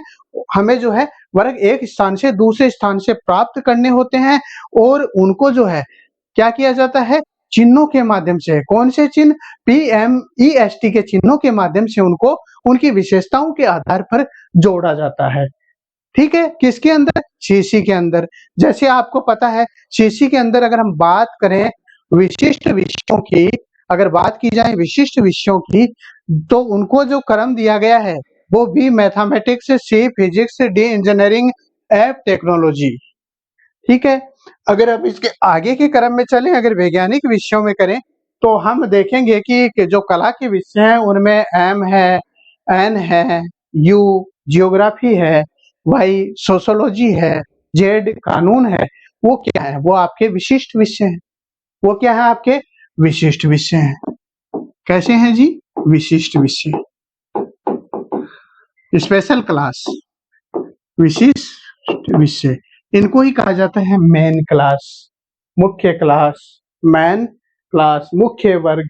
A: हमें जो है वर्ग एक स्थान से दूसरे स्थान से प्राप्त करने होते हैं और उनको जो है क्या किया जाता है? चिन्हों के माध्यम से। कौन से चिन्ह? PMEST के चिन्हों के माध्यम से उनको उनकी विशेषताओं के आधार पर जोड़ा जाता है। ठीक है, किसके अंदर? शीशी के अंदर। जैसे आपको पता है शीशी के अंदर अगर हम बात करें विशिष्ट विषयों की, अगर बात की जाए विशिष्ट विषयों की, तो उनको जो क्रम दिया गया है वो B mathematics, C physics, D engineering, F technology. ठीक है, अगर अब इसके आगे के क्रम में चलें, अगर वैज्ञानिक विषयों में करें तो हम देखेंगे कि जो कला के विषय हैं उनमें एम है, एन है, यू जियोग्राफी है, वाई सोशोलॉजी है, जेड कानून है। वो क्या है? वो आपके विशिष्ट विषय हैं। वो क्या है? आपके विशिष्ट विषय हैं। कैसे हैं जी? विशिष्ट विषय, स्पेशल क्लास, विशिष्ट विषय। इनको ही कहा जाता है मेन क्लास, मुख्य क्लास, मेन क्लास, मुख्य वर्ग।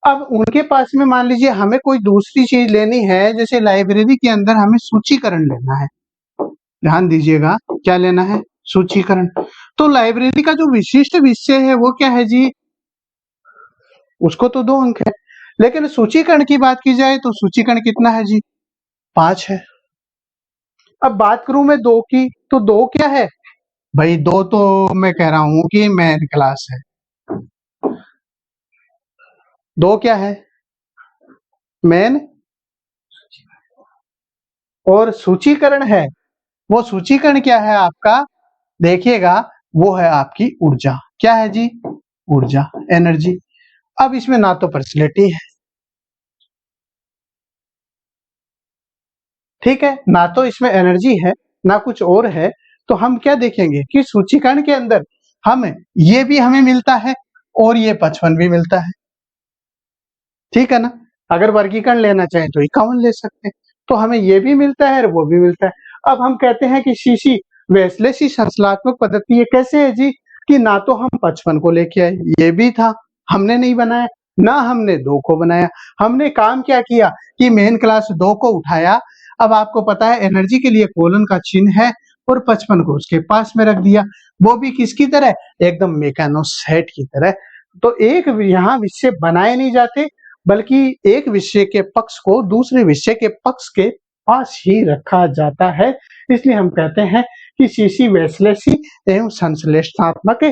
A: अब उनके पास में मान लीजिए हमें कोई दूसरी चीज लेनी है, जैसे लाइब्रेरी के अंदर हमें सूचीकरण लेना है। ध्यान दीजिएगा, क्या लेना है? सूचीकरण। तो लाइब्रेरी का जो विशिष्ट विषय है वो क्या है जी? उसको तो 2 अंक है, लेकिन सूचीकरण की बात की जाए तो सूचीकरण कितना है जी? 5 है। अब बात करूं मैं 2 की, तो 2 क्या है भाई? 2 तो मैं कह रहा हूं कि मेन क्लास है। 2 क्या है? मेन। और सूचीकरण है, वो सूचीकरण क्या है आपका? देखिएगा, वो है आपकी ऊर्जा। क्या है जी? ऊर्जा, एनर्जी। अब इसमें ना तो पर्सनैलिटी है, ठीक है, ना तो इसमें एनर्जी है, ना कुछ और है। तो हम क्या देखेंगे कि सूचीकरण के अंदर हम ये भी हमें मिलता है और ये 55 भी मिलता है, ठीक है ना। अगर वर्गीकरण लेना चाहें तो 51 ले सकते हैं, तो हमें ये भी मिलता है और वो भी मिलता है। अब हम कहते हैं कि शीशी वेस्लेसी संश्लेषणात्मक पद्धति ये कैसे है जी, कि ना तो हम 55 को लेके आए, ये भी था, हमने नहीं बनाया, ना हमने 2 को बनाया। हमने काम क्या किया कि मेन क्लास 2 को उठाया। अब आपको पता है एनर्जी के लिए कोलन का चिन्ह है और 55 को उसके पास में रख दिया, वो भी किसकी तरह, एकदम मेकेनोसेट की तरह। तो एक यहाँ विषय बनाए नहीं जाते, बल्कि एक विषय के पक्ष को दूसरे विषय के पक्ष के पास ही रखा जाता है। इसलिए हम कहते हैं कि शीशी वेस्लेसी एवं संश्लेषणात्मक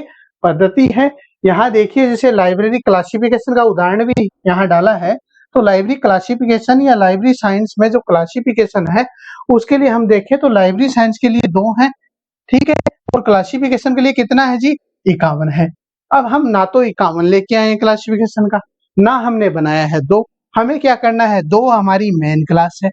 A: पद्धति है। यहाँ देखिए जैसे लाइब्रेरी क्लासिफिकेशन का उदाहरण भी यहाँ डाला है, तो लाइब्रेरी क्लासिफिकेशन या लाइब्रेरी साइंस में जो क्लासिफिकेशन है उसके लिए हम देखें तो लाइब्रेरी साइंस के लिए 2 है, ठीक है, और क्लासिफिकेशन के लिए कितना है जी, 51 है। अब हम ना तो 51 लेके आए हैं क्लासिफिकेशन का, ना हमने बनाया है 2, हमें क्या करना है, 2 हमारी मेन क्लास है,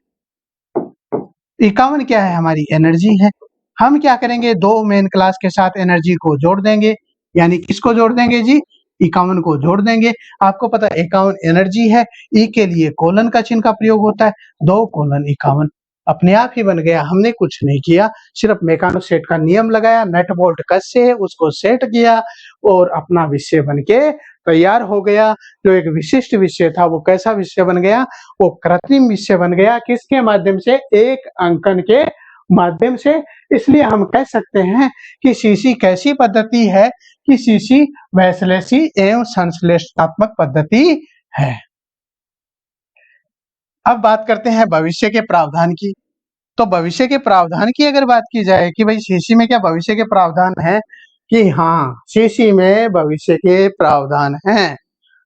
A: 51 क्या है, हमारी एनर्जी है। हम क्या करेंगे, 2 मेन क्लास के साथ एनर्जी को जोड़ देंगे, यानी किसको जोड़ देंगे जी, 51 को जोड़ देंगे। आपको पता है 51 एनर्जी है, ई के लिए कोलन का चिन्ह का प्रयोग होता है, 2 कोलन 51 अपने आप ही बन गया, हमने कुछ नहीं किया, सिर्फ मेकानो सेट का नियम लगाया, नट बोल्ट कस से उसको सेट किया और अपना विषय बन के तैयार हो गया। जो एक विशिष्ट विषय था वो कैसा विषय बन गया, वो कृत्रिम विषय बन गया, किसके माध्यम से, एक अंकन के माध्यम से। इसलिए हम कह सकते हैं कि शीशी कैसी पद्धति है, कि शीशी वैश्लेषी एवं संश्लेषणात्मक पद्धति है। अब बात करते हैं भविष्य के प्रावधान की। तो भविष्य के प्रावधान की अगर बात की जाए कि भाई शीशी में क्या भविष्य के प्रावधान है, कि हाँ शीशी में भविष्य के प्रावधान हैं।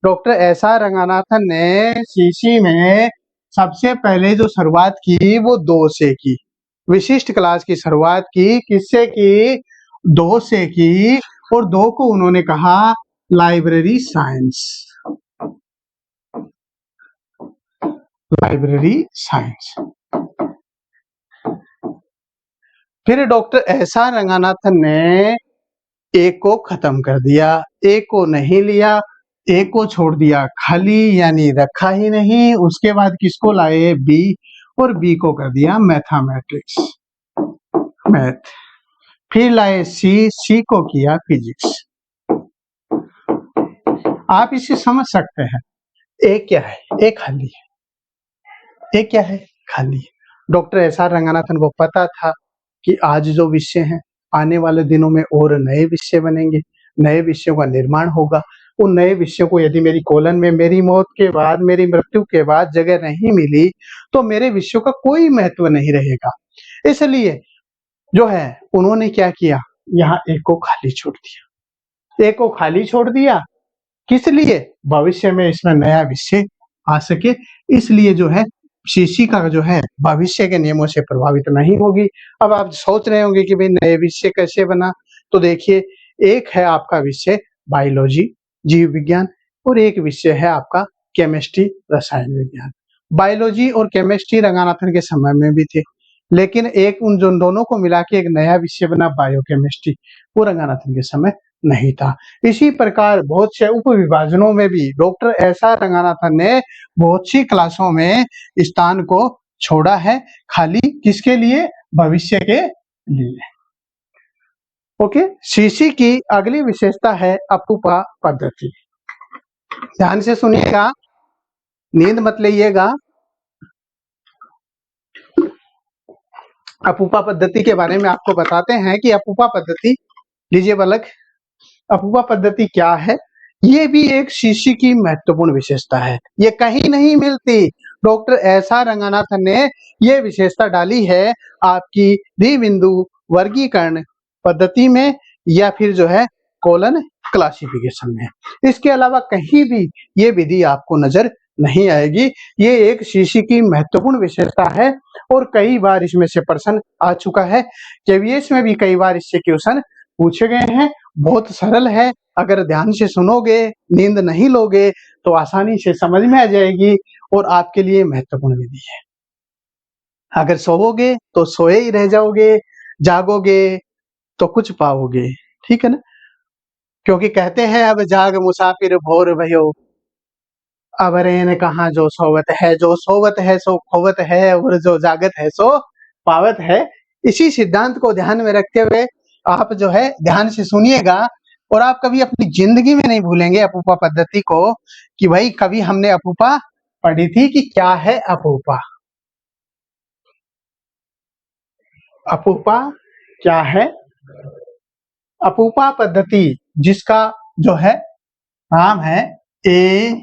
A: डॉक्टर एस आर रंगनाथन ने शीशी में सबसे पहले जो शुरुआत की वो 2 से की, विशिष्ट क्लास की शुरुआत की, किससे की, 2 से की, और 2 को उन्होंने कहा लाइब्रेरी साइंस, लाइब्रेरी साइंस। फिर डॉक्टर एस आर रंगनाथन ने एक को खत्म कर दिया, एक को नहीं लिया, एक को छोड़ दिया खाली, यानी रखा ही नहीं। उसके बाद किसको लाए, बी, और बी को कर दिया मैथमेटिक्स, मैथ। फिर लाए सी, सी को किया फिजिक्स। आप इसे समझ सकते हैं, एक क्या है, एक खाली है, एक क्या है, खाली है। डॉक्टर एस आर रंगनाथन को पता था कि आज जो विषय है आने वाले दिनों में और नए विषय बनेंगे, नए विषयों का निर्माण होगा। उन नए विषयों को यदि मेरी कॉलन में मेरी मौत के बाद, मेरी मृत्यु के बाद जगह नहीं मिली तो मेरे विषयों का कोई महत्व नहीं रहेगा। इसलिए जो है उन्होंने क्या किया, यहाँ एक को खाली छोड़ दिया, एक को खाली छोड़ दिया, किस लिए, भविष्य में इसमें नया विषय आ सके। इसलिए जो है शीशी का जो है भविष्य के नियमों से प्रभावित नहीं होगी। अब आप सोच रहे होंगे कि भाई नए विषय कैसे बना, तो देखिए एक है आपका विषय बायोलॉजी, जीव विज्ञान, और एक विषय है आपका केमिस्ट्री, रसायन विज्ञान। बायोलॉजी और केमिस्ट्री रंगनाथन के समय में भी थे, लेकिन एक उन जो दोनों को मिला के एक नया विषय बना बायोकेमिस्ट्री, वो रंगनाथन के समय नहीं था। इसी प्रकार बहुत से उप विभाजनों में भी डॉक्टर एस आर रंगनाथन ने बहुत सी क्लासों में स्थान को छोड़ा है, खाली किसके लिए, भविष्य के लिए। ओके, शीशी की अगली विशेषता है अपूपा पद्धति। ध्यान से सुनिएगा, नींद मत लीजिएगा। अपूपा पद्धति के बारे में आपको बताते हैं कि अपूपा पद्धति, लीजिए बालक, अपूपा पद्धति क्या है। ये भी एक शीशी की महत्वपूर्ण विशेषता है, ये कहीं नहीं मिलती। डॉक्टर एस आर रंगनाथन ने ये विशेषता डाली है आपकी द्विबिंदु वर्गीकरण पद्धति में या फिर जो है कोलन क्लासिफिकेशन में। इसके अलावा कहीं भी ये विधि आपको नजर नहीं आएगी। ये एक शीशी की महत्वपूर्ण विशेषता है और कई बार इसमें से प्रश्न आ चुका है, केवीएस में भी कई बार इससे क्वेश्चन पूछे गए हैं। बहुत सरल है, अगर ध्यान से सुनोगे, नींद नहीं लोगे तो आसानी से समझ में आ जाएगी और आपके लिए महत्वपूर्ण विधि है। अगर सोओगे तो सोए ही रह जाओगे, जागोगे तो कुछ पाओगे, ठीक है ना। क्योंकि कहते हैं अब जाग मुसाफिर भोर भयो, अब रेन कहाँ जो सोवत है सो खोवत है, और जो जागत है सो पावत है। इसी सिद्धांत को ध्यान में रखते हुए आप जो है ध्यान से सुनिएगा, और आप कभी अपनी जिंदगी में नहीं भूलेंगे अपूपा पद्धति को, कि भाई कभी हमने अपूपा पढ़ी थी कि क्या है अपूपा। अपूपा क्या है? अपूपा पद्धति जिसका जो है नाम है APUPA,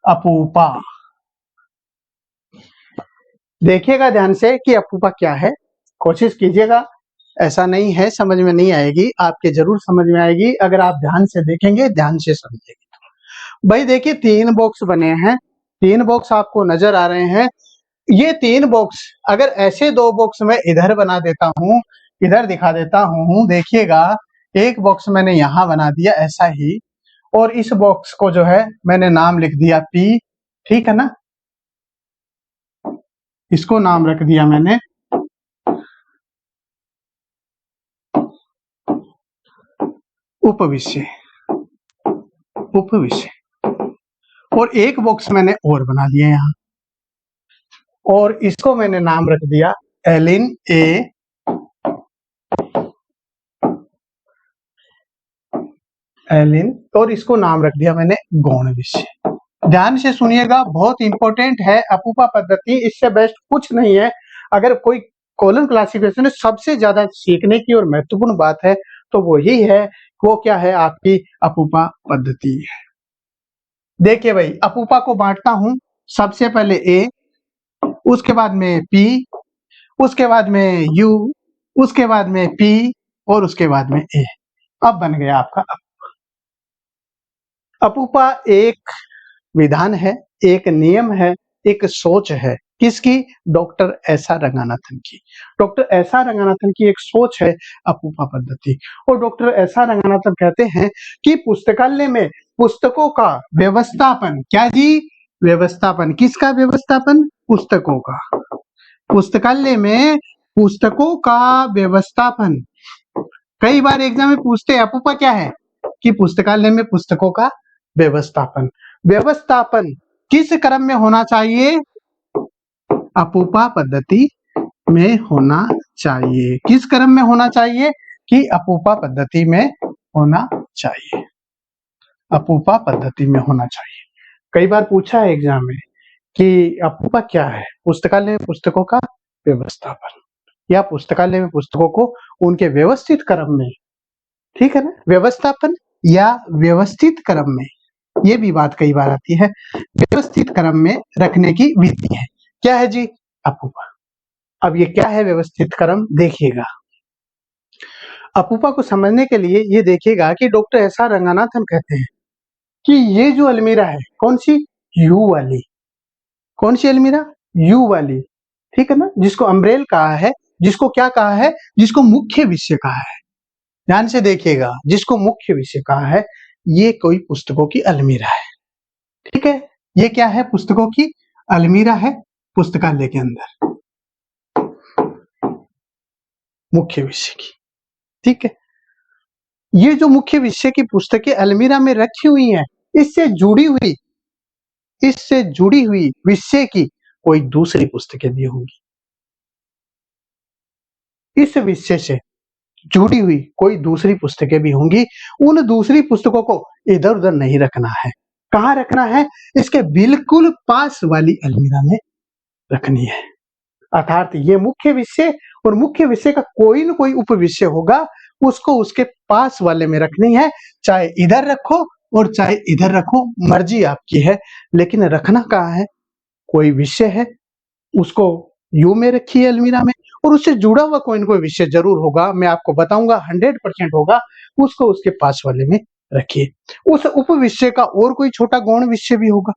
A: अपूपा। देखिएगा ध्यान से कि अपूपा क्या है, कोशिश कीजिएगा। ऐसा नहीं है समझ में नहीं आएगी, आपके जरूर समझ में आएगी अगर आप ध्यान से देखेंगे, ध्यान से समझेंगे। भाई देखिए 3 बॉक्स बने हैं, 3 बॉक्स आपको नजर आ रहे हैं। ये 3 बॉक्स अगर ऐसे 2 बॉक्स में इधर बना देता हूँ, इधर दिखा देता हूँ, देखिएगा एक बॉक्स मैंने यहाँ बना दिया ऐसा ही, और इस बॉक्स को जो है मैंने नाम लिख दिया P, ठीक है ना, इसको नाम रख दिया मैंने उपविषय, उपविषय। और एक बॉक्स मैंने और बना दिया यहाँ, और इसको मैंने नाम रख दिया एलिन एलिन, और इसको नाम रख दिया मैंने गौण विषय। ध्यान से सुनिएगा, बहुत इंपॉर्टेंट है अपूपा पद्धति, इससे बेस्ट कुछ नहीं है। अगर कोई कॉलम क्लासिफिकेशन में सबसे ज्यादा सीखने की और महत्वपूर्ण बात है तो वो ही है, वो क्या है, आपकी अपूपा पद्धति है। देखिए भाई अपूपा को बांटता हूं, सबसे पहले A, उसके बाद में P, उसके बाद में U, उसके बाद में P, और उसके बाद में A। अब बन गया आपका अपूपा। अपूपा एक विधान है, एक नियम है, एक सोच है। किसकी? Doctor SR. रंगानाथन की। Doctor SR. रंगानाथन की एक सोच है अपूपा पद्धति। और डॉक्टर एस.आर. रंगानाथन कहते हैं कि पुस्तकालय में पुस्तकों का व्यवस्थापन, क्या जी? व्यवस्थापन। किसका व्यवस्थापन? पुस्तकों का। पुस्तकालय में पुस्तकों का व्यवस्थापन। कई बार एग्जाम में पूछते हैं अपूपा क्या है, कि पुस्तकालय में पुस्तकों का व्यवस्थापन। व्यवस्थापन किस क्रम में होना चाहिए? अपूपा पद्धति में होना चाहिए। किस क्रम में होना चाहिए? कि अपूपा पद्धति में होना चाहिए, अपूपा पद्धति में होना चाहिए। कई बार पूछा है एग्जाम में कि अपूपा क्या है? पुस्तकालय में पुस्तकों का व्यवस्थापन, या पुस्तकालय में पुस्तकों को उनके व्यवस्थित क्रम में, ठीक है ना, व्यवस्थापन या व्यवस्थित क्रम में, ये भी बात कई बार आती है, व्यवस्थित क्रम में रखने की विधि है। क्या है जी? अपूपा। अब ये क्या है व्यवस्थित क्रम? देखिएगा, अपूपा को समझने के लिए ये देखिएगा कि डॉक्टर एस.आर. रंगानाथन कहते हैं कि ये जो अलमीरा है, कौन सी? यू वाली। कौन सी अलमीरा? यू वाली, ठीक है ना, जिसको अम्ब्रेल कहा है, जिसको क्या कहा है? जिसको मुख्य विषय कहा है। ध्यान से देखिएगा, जिसको मुख्य विषय कहा है, ये कोई पुस्तकों की अलमीरा है, ठीक है। ये क्या है? पुस्तकों की अलमीरा है पुस्तकालय के अंदर, मुख्य विषय की, ठीक है। ये जो मुख्य विषय की पुस्तकें अलमीरा में रखी हुई हैं, इससे जुड़ी हुई विषय की कोई दूसरी पुस्तकें भी होंगी। इस विषय से जुड़ी हुई कोई दूसरी पुस्तकें भी होंगी। उन दूसरी पुस्तकों को इधर उधर नहीं रखना है। कहाँ रखना है? इसके बिल्कुल पास वाली अलमीरा में रखनी है। अर्थात ये मुख्य विषय और मुख्य विषय का कोई न कोई उप विषय होगा, उसको उसके पास वाले में रखनी है। चाहे इधर रखो और चाहे इधर रखो, मर्जी आपकी है, लेकिन रखना कहाँ है? कोई विषय है, उसको यू में रखिए अलमीरा में, और उससे जुड़ा हुआ कोई न कोई विषय जरूर होगा, मैं आपको बताऊंगा 100% होगा, उसको उसके पास वाले में रखिए। उस उप विषय का और कोई छोटा गौण विषय भी होगा,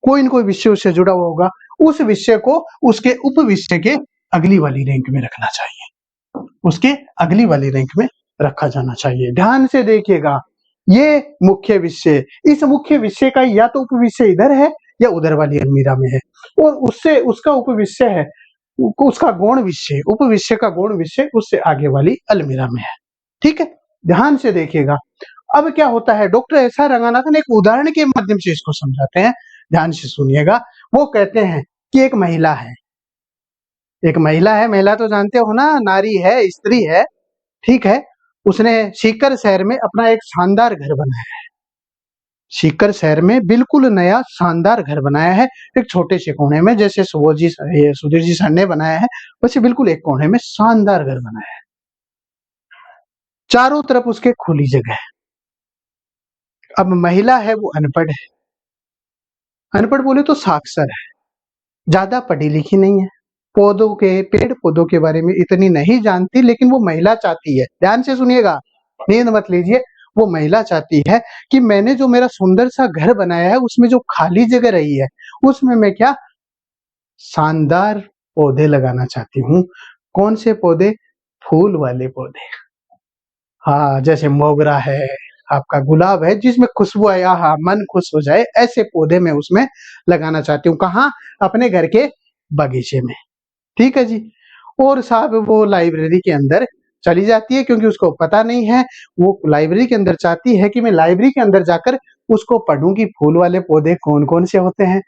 A: कोई न कोई विषय उससे जुड़ा हुआ होगा, उस विषय को उसके उप विषय के अगली वाली रैंक में रखना चाहिए, उसके अगली वाली रैंक में रखा जाना चाहिए। ध्यान से देखिएगा, ये मुख्य विषय, इस मुख्य विषय का या तो उप विषय इधर है या उधर वाली अलमीरा में है, और उससे उसका उप विषय है उसका गौण विषय, उपविषय का गौण विषय उससे आगे वाली अलमीरा में है। ठीक है, ध्यान से देखिएगा। अब क्या होता है, डॉक्टर एस आर रंगानाथन एक उदाहरण के माध्यम से इसको समझाते हैं, ध्यान से सुनिएगा। वो कहते हैं कि एक महिला है, महिला तो जानते हो ना, नारी है, स्त्री है, ठीक है। उसने सीकर शहर में अपना एक शानदार घर बनाया है, सीकर शहर में बिल्कुल नया शानदार घर बनाया है, एक छोटे से कोने में, जैसे सुधीर जी सर ने बनाया है, वैसे बिल्कुल एक कोने में शानदार घर बनाया है। चारों तरफ उसके खुली जगह है। अब महिला है, वो अनपढ़ है, अनपढ़ बोले तो साक्षर है, ज्यादा पढ़ी लिखी नहीं है, पौधों के, पेड़ पौधों के बारे में इतनी नहीं जानती, लेकिन वो महिला चाहती है, ध्यान से सुनिएगा, नींद मत लीजिए, वो महिला चाहती है कि मैंने जो मेरा सुंदर सा घर बनाया है, उसमें जो खाली जगह रही है, उसमें मैं क्या शानदार पौधे लगाना चाहती हूँ। कौन से पौधे? फूल वाले पौधे। हाँ, जैसे मोगरा है, आपका गुलाब है, जिसमें खुशबू आए, हाँ, मन खुश हो जाए, ऐसे पौधे मैं उसमें लगाना चाहती हूँ। कहाँ? अपने घर के बगीचे में। ठीक है जी। और साहब वो लाइब्रेरी के अंदर चली जाती है, क्योंकि उसको पता नहीं है, वो लाइब्रेरी के अंदर चाहती है कि मैं लाइब्रेरी के अंदर जाकर उसको पढ़ूं कि फूल वाले पौधे कौन कौन से होते हैं,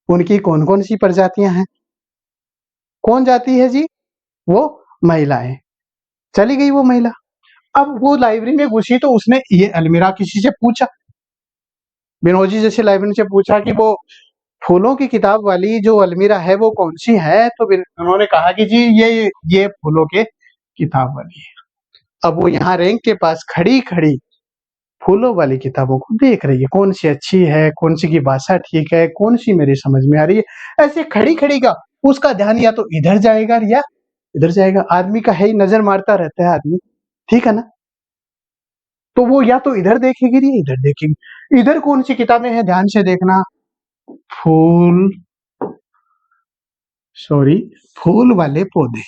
A: उनकी कौन कौन सी प्रजातियां हैं। कौन जाती है जी? वो महिलाएं। चली गई वो महिला। अब वो लाइब्रेरी में घुसी तो उसने ये अलमीरा किसी से पूछा, विनोद जी जैसे लाइब्रेरी से पूछा कि वो फूलों की किताब वाली जो अलमीरा है वो कौन सी है, तो उन्होंने कहा कि जी ये फूलों के किताब वाली है। अब वो यहाँ रैंक के पास खड़ी खड़ी फूलों वाली किताबों को देख रही है, कौन सी अच्छी है, कौन सी की भाषा ठीक है, कौन सी मेरी समझ में आ रही है। ऐसे खड़ी खड़ी का उसका ध्यान या तो इधर जाएगा या इधर जाएगा। आदमी का है ही, नजर मारता रहता है आदमी, ठीक है ना। तो वो या तो इधर देखेगी या इधर देखेगी। इधर कौन सी किताबें हैं, ध्यान से देखना। फूल वाले पौधे।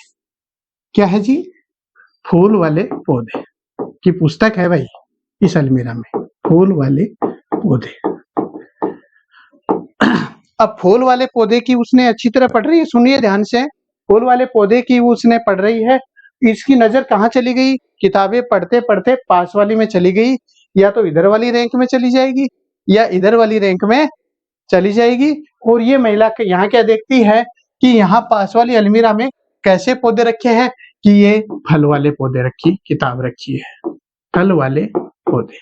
A: क्या है जी? फूल वाले पौधे की पुस्तक है भाई इस अलमीरा में, फूल वाले पौधे। अब फूल वाले पौधे की उसने अच्छी तरह पढ़ रही है, सुनिए ध्यान से। फूल वाले पौधे की उसने पढ़ रही है, इसकी नजर कहाँ चली गई? किताबें पढ़ते पढ़ते पास वाली में चली गई, या तो इधर वाली रैंक में चली जाएगी या इधर वाली रैंक में चली जाएगी। और ये महिला यहाँ क्या देखती है कि यहाँ पास वाली अलमीरा में कैसे पौधे रखे हैं, कि ये फल वाले पौधे रखी, किताब रखी है, फल वाले पौधे।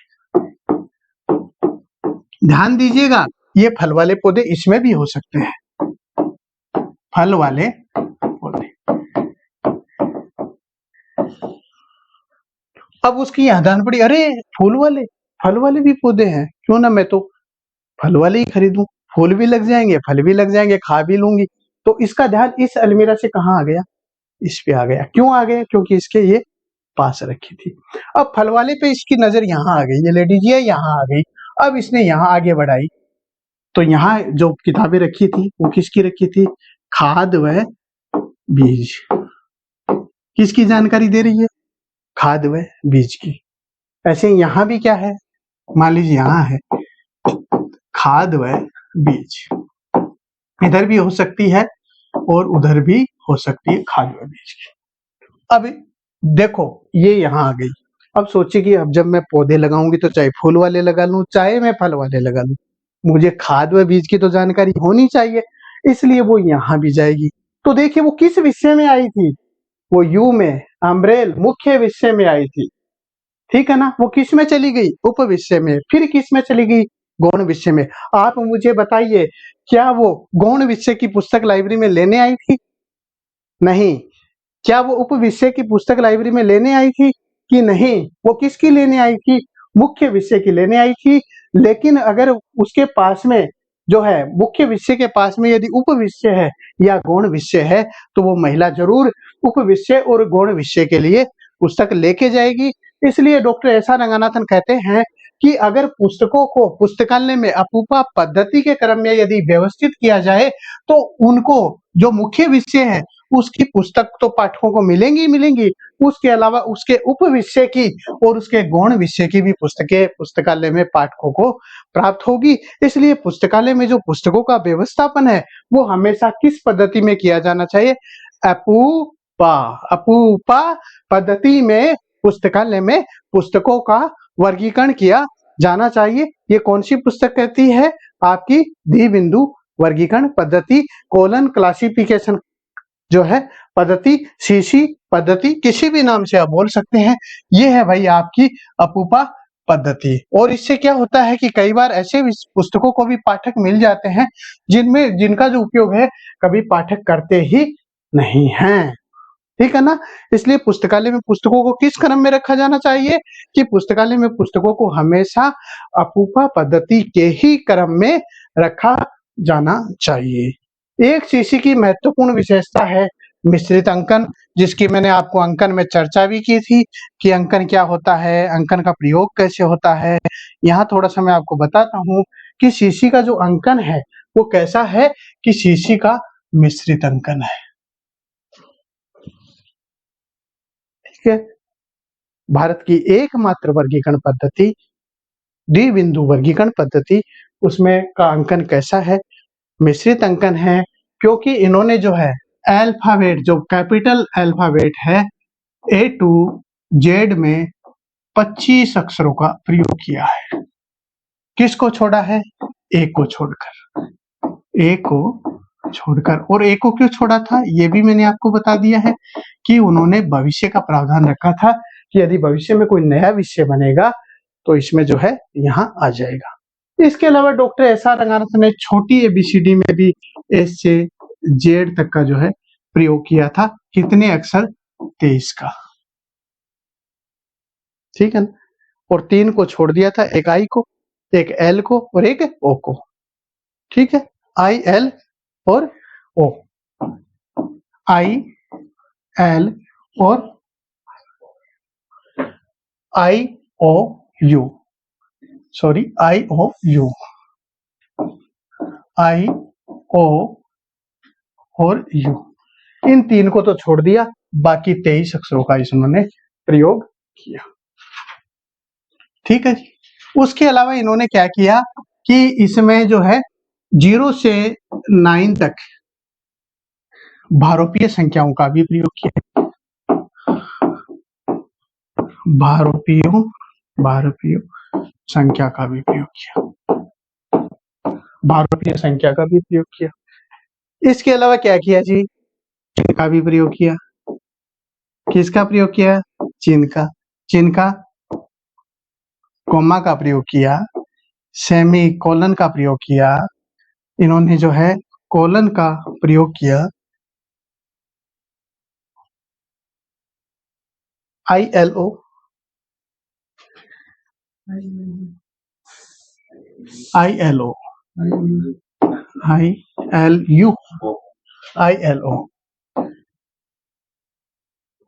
A: ध्यान दीजिएगा, ये फल वाले पौधे इसमें भी हो सकते हैं, फल वाले पौधे। अब उसकी यादान पड़ी, अरे फल वाले भी पौधे हैं, क्यों ना मैं तो फल वाले ही खरीदूं, फूल भी लग जाएंगे, फल भी लग जाएंगे, खा भी लूंगी। तो इसका ध्यान इस अलमीरा से कहाँ आ गया? इस पे आ गया। क्यों आ गया? क्योंकि इसके ये पास रखी थी। अब फल वाले पे इसकी नजर यहाँ आ गई, ये लेडीज ये यहाँ आ गई। अब इसने यहाँ आगे बढ़ाई, तो यहाँ जो किताबें रखी थी वो किसकी रखी थी? खाद व बीज। किसकी जानकारी दे रही है? खाद व बीज की। ऐसे यहाँ भी क्या है, मान लीजिए यहाँ है खाद व बीज, इधर भी हो सकती है और उधर भी हो सकती है खाद व बीज की। अब देखो ये यहाँ आ गई। अब सोचिए कि अब जब मैं पौधे लगाऊंगी तो चाहे फूल वाले लगा लूं चाहे मैं फल वाले लगा लूं, मुझे खाद व बीज की तो जानकारी होनी चाहिए, इसलिए वो यहाँ भी जाएगी। तो देखिए वो किस विषय में आई थी? वो यू में, अम्ब्रेल, मुख्य विषय में आई थी, ठीक है ना। वो किस में चली गई? उप विषय में। फिर किस में चली गई? गौण विषय में। आप मुझे बताइए, क्या वो गौण विषय की पुस्तक लाइब्रेरी में लेने आई थी? नहीं। क्या वो उप विषय की पुस्तक लाइब्रेरी में लेने आई थी कि नहीं? वो किसकी लेने आई थी? मुख्य विषय की लेने आई थी। लेकिन अगर उसके पास में जो है, मुख्य विषय के पास में यदि उप विषय है या गौण विषय है, तो वो महिला जरूर उप विषय और गौण विषय के लिए पुस्तक लेके जाएगी। इसलिए डॉक्टर एस आर रंगानाथन कहते हैं कि अगर पुस्तकों को पुस्तकालय में अपूपा पद्धति के क्रम में यदि व्यवस्थित किया जाए, तो उनको जो मुख्य विषय है उसकी पुस्तक तो पाठकों को मिलेंगी ही मिलेंगी, उसके अलावा उसके उप विषय की और उसके गौण विषय की भी पुस्तकें पुस्तकालय में पाठकों को प्राप्त होगी। इसलिए पुस्तकालय में जो पुस्तकों का व्यवस्थापन है वो हमेशा किस पद्धति में किया जाना चाहिए? अपूपा। अपूपा पद्धति में पुस्तकालय में पुस्तकों का वर्गीकरण किया जाना चाहिए। ये कौन सी पुस्तक कहती है? आपकी द्विबिंदु वर्गीकरण पद्धति, कोलन क्लासिफिकेशन जो है पद्धति, सीसी पद्धति, किसी भी नाम से आप बोल सकते हैं। ये है भाई आपकी अपूपा पद्धति। और इससे क्या होता है कि कई बार ऐसे पुस्तकों को भी पाठक मिल जाते हैं जिनका जो उपयोग है कभी पाठक करते ही नहीं हैं, ठीक है ना। इसलिए पुस्तकालय में पुस्तकों को किस क्रम में रखा जाना चाहिए कि पुस्तकालय में पुस्तकों को हमेशा अपूपा पद्धति के ही क्रम में रखा जाना चाहिए। एक सीसी की महत्वपूर्ण विशेषता है मिश्रित अंकन, जिसकी मैंने आपको अंकन में चर्चा भी की थी कि अंकन क्या होता है, अंकन का प्रयोग कैसे होता है। यहाँ थोड़ा सा मैं आपको बताता हूँ कि सीसी का जो अंकन है वो कैसा है कि सीसी का मिश्रित अंकन है, ठीक है। भारत की एकमात्र वर्गीकरण पद्धति द्विबिंदु वर्गीकरण पद्धति, उसमें का अंकन कैसा है? मिश्रित अंकन है, क्योंकि इन्होंने जो है अल्फाबेट, जो कैपिटल अल्फाबेट है A to Z में 25 अक्षरों का प्रयोग किया है। किसको छोड़ा है? ए को छोड़कर, ए को छोड़कर। और ए को क्यों छोड़ा था ये भी मैंने आपको बता दिया है कि उन्होंने भविष्य का प्रावधान रखा था कि यदि भविष्य में कोई नया विषय बनेगा तो इसमें जो है यहाँ आ जाएगा। इसके अलावा डॉक्टर एस.आर. रंगानाथन ने छोटी एबीसीडी में भी एस से जेड तक का जो है प्रयोग किया था। कितने अक्षर? 23 का, ठीक है ना। और 3 को छोड़ दिया था, एक आई को, एक एल को और एक ओ को, ठीक है। आई, एल और ओ, आई, एल और I O U, sorry I O U, I O और यू, इन 3 को तो छोड़ दिया, बाकी 23 अक्षरों का इन्होंने प्रयोग किया, ठीक है जी। उसके अलावा इन्होंने क्या किया कि इसमें जो है 0 से 9 तक भारोपीय संख्याओं का भी प्रयोग किया। भारोपीय संख्या का भी प्रयोग किया, भारोपीय संख्या का भी प्रयोग किया। इसके अलावा क्या किया जी? चिन्ह का भी प्रयोग किया। किसका प्रयोग किया? चिन्ह का। चिन्ह का, कोमा का प्रयोग किया, सेमी कोलन का प्रयोग किया, इन्होंने जो है कोलन का प्रयोग किया, ILO, ILO, ILU, ILO।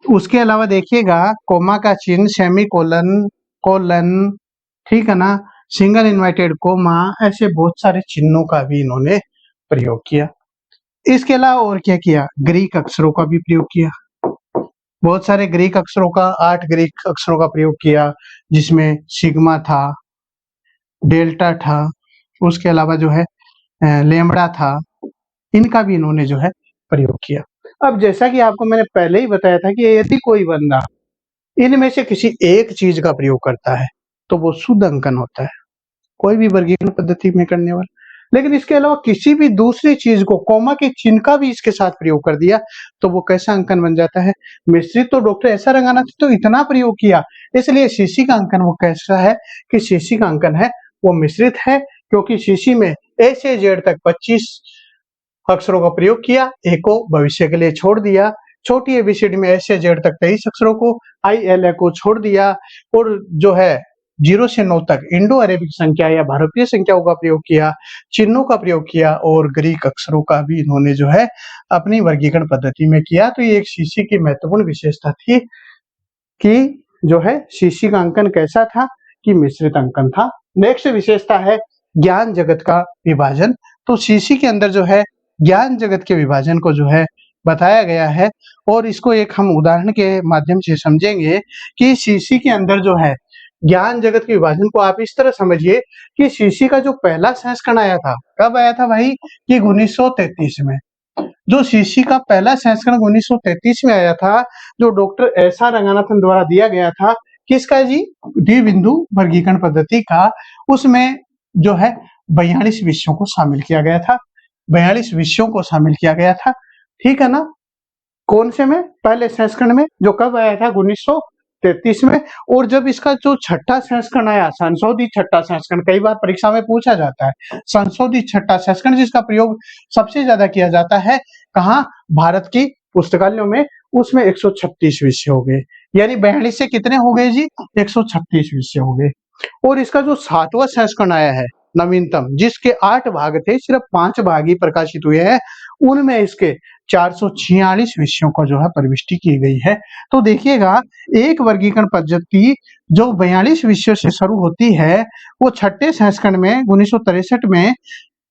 A: उसके अलावा देखिएगा कोमा का चिन्ह, सेमी कोलन, कोलन, ठीक है ना, सिंगल इन्वर्टेड कोमा, ऐसे बहुत सारे चिन्हों का भी इन्होंने प्रयोग किया। इसके अलावा और क्या किया? ग्रीक अक्षरों का भी प्रयोग किया। बहुत सारे ग्रीक अक्षरों का, 8 ग्रीक अक्षरों का प्रयोग किया, जिसमें सिग्मा था, डेल्टा था, उसके अलावा जो है लैम्बडा था, इनका भी इन्होंने जो है प्रयोग किया। अब जैसा कि आपको मैंने पहले ही बताया था कि यदि कोई बंदा इनमें से किसी एक चीज का प्रयोग करता है तो वो शुद्ध अंकन होता है, कोई भी वर्गीकरण पद्धति में करने वाला। लेकिन इसके अलावा किसी भी दूसरी चीज को, कोमा के चिन्ह का भी इसके साथ प्रयोग कर दिया तो वो कैसा अंकन बन जाता है? मिश्रित। तो डॉक्टर एस.आर. रंगानाथन तो इतना प्रयोग किया, इसलिए सीसी का अंकन वो कैसा है कि सीसी का अंकन है वो मिश्रित है, क्योंकि सीसी में ए से जेड तक 25 अक्षरों का प्रयोग किया, ए को भविष्य के लिए छोड़ दिया। छोटी एबीसीडी में एस से जेड तक 23 अक्षरों को, ILA को छोड़ दिया, और जो है 0 से 9 तक इंडो अरेबिक संख्या या भारतीय संख्याओं का प्रयोग किया, चिन्हों का प्रयोग किया, और ग्रीक अक्षरों का भी इन्होंने जो है अपनी वर्गीकरण पद्धति में किया। तो ये एक सीसी की महत्वपूर्ण विशेषता थी कि जो है सीसी का अंकन कैसा था कि मिश्रित अंकन था। नेक्स्ट विशेषता है ज्ञान जगत का विभाजन। तो सीसी के अंदर जो है ज्ञान जगत के विभाजन को जो है बताया गया है, और इसको एक हम उदाहरण के माध्यम से समझेंगे कि सीसी के अंदर जो है ज्ञान जगत के विभाजन को आप इस तरह समझिए कि सीसी का जो पहला संस्करण आया था, कब आया था भाई? कि 1933 में। जो सीसी का पहला संस्करण 1933 में आया था, जो डॉक्टर एस आर रंगनाथन द्वारा दिया गया था, किसका जी? द्विबिंदु वर्गीकरण पद्धति का। उसमें जो है 42 विषयों को शामिल किया गया था, 42 विषयों को शामिल किया गया था, ठीक है ना। कौन से में? पहले संस्करण में, जो कब आया था? 1933 में। और जब इसका जो छठा संस्करण आया, संशोधित छठा संस्करण, कई बार परीक्षा में पूछा जाता है, संशोधित छठा संस्करण जिसका प्रयोग सबसे ज्यादा किया जाता है, कहाँ? भारत की पुस्तकालयों में। उसमें 136 विषय हो गए, यानी 42 से कितने हो गए जी? 136 विषय हो गए। और इसका जो 7वां संस्करण आया है, नवीनतम, जिसके 8 भाग थे, सिर्फ 5 भाग ही प्रकाशित हुए हैं, उनमें इसके 446 विषयों को जो है प्रविष्टि की गई है। तो देखिएगा, एक वर्गीकरण पद्धति जो 42 विषयों से शुरू होती है, वो छठे संस्करण में 1963 में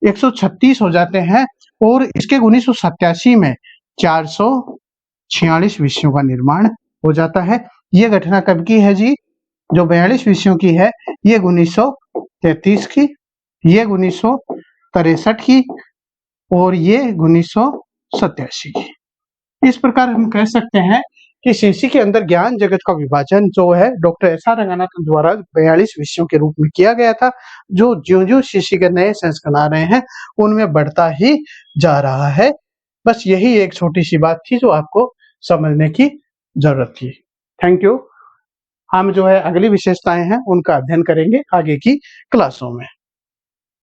A: 136 हो जाते हैं, और इसके 1987 में 446 विषयों का निर्माण हो जाता है। ये घटना कब की है जी? जो 42 विषयों की है, ये 1933 की, ये 1963 की, और ये 1987 की। इस प्रकार हम कह सकते हैं कि सीसी के अंदर ज्ञान जगत का विभाजन जो है डॉक्टर एस आर रंगनाथन द्वारा 42 विषयों के रूप में किया गया था, जो ज्यों-ज्यों सीसी के नए संस्करण आ रहे हैं, उनमें बढ़ता ही जा रहा है। बस यही एक छोटी सी बात थी जो आपको समझने की जरूरत थी। Thank you. हम जो है अगली विशेषताएं हैं उनका अध्ययन करेंगे आगे की क्लासों में।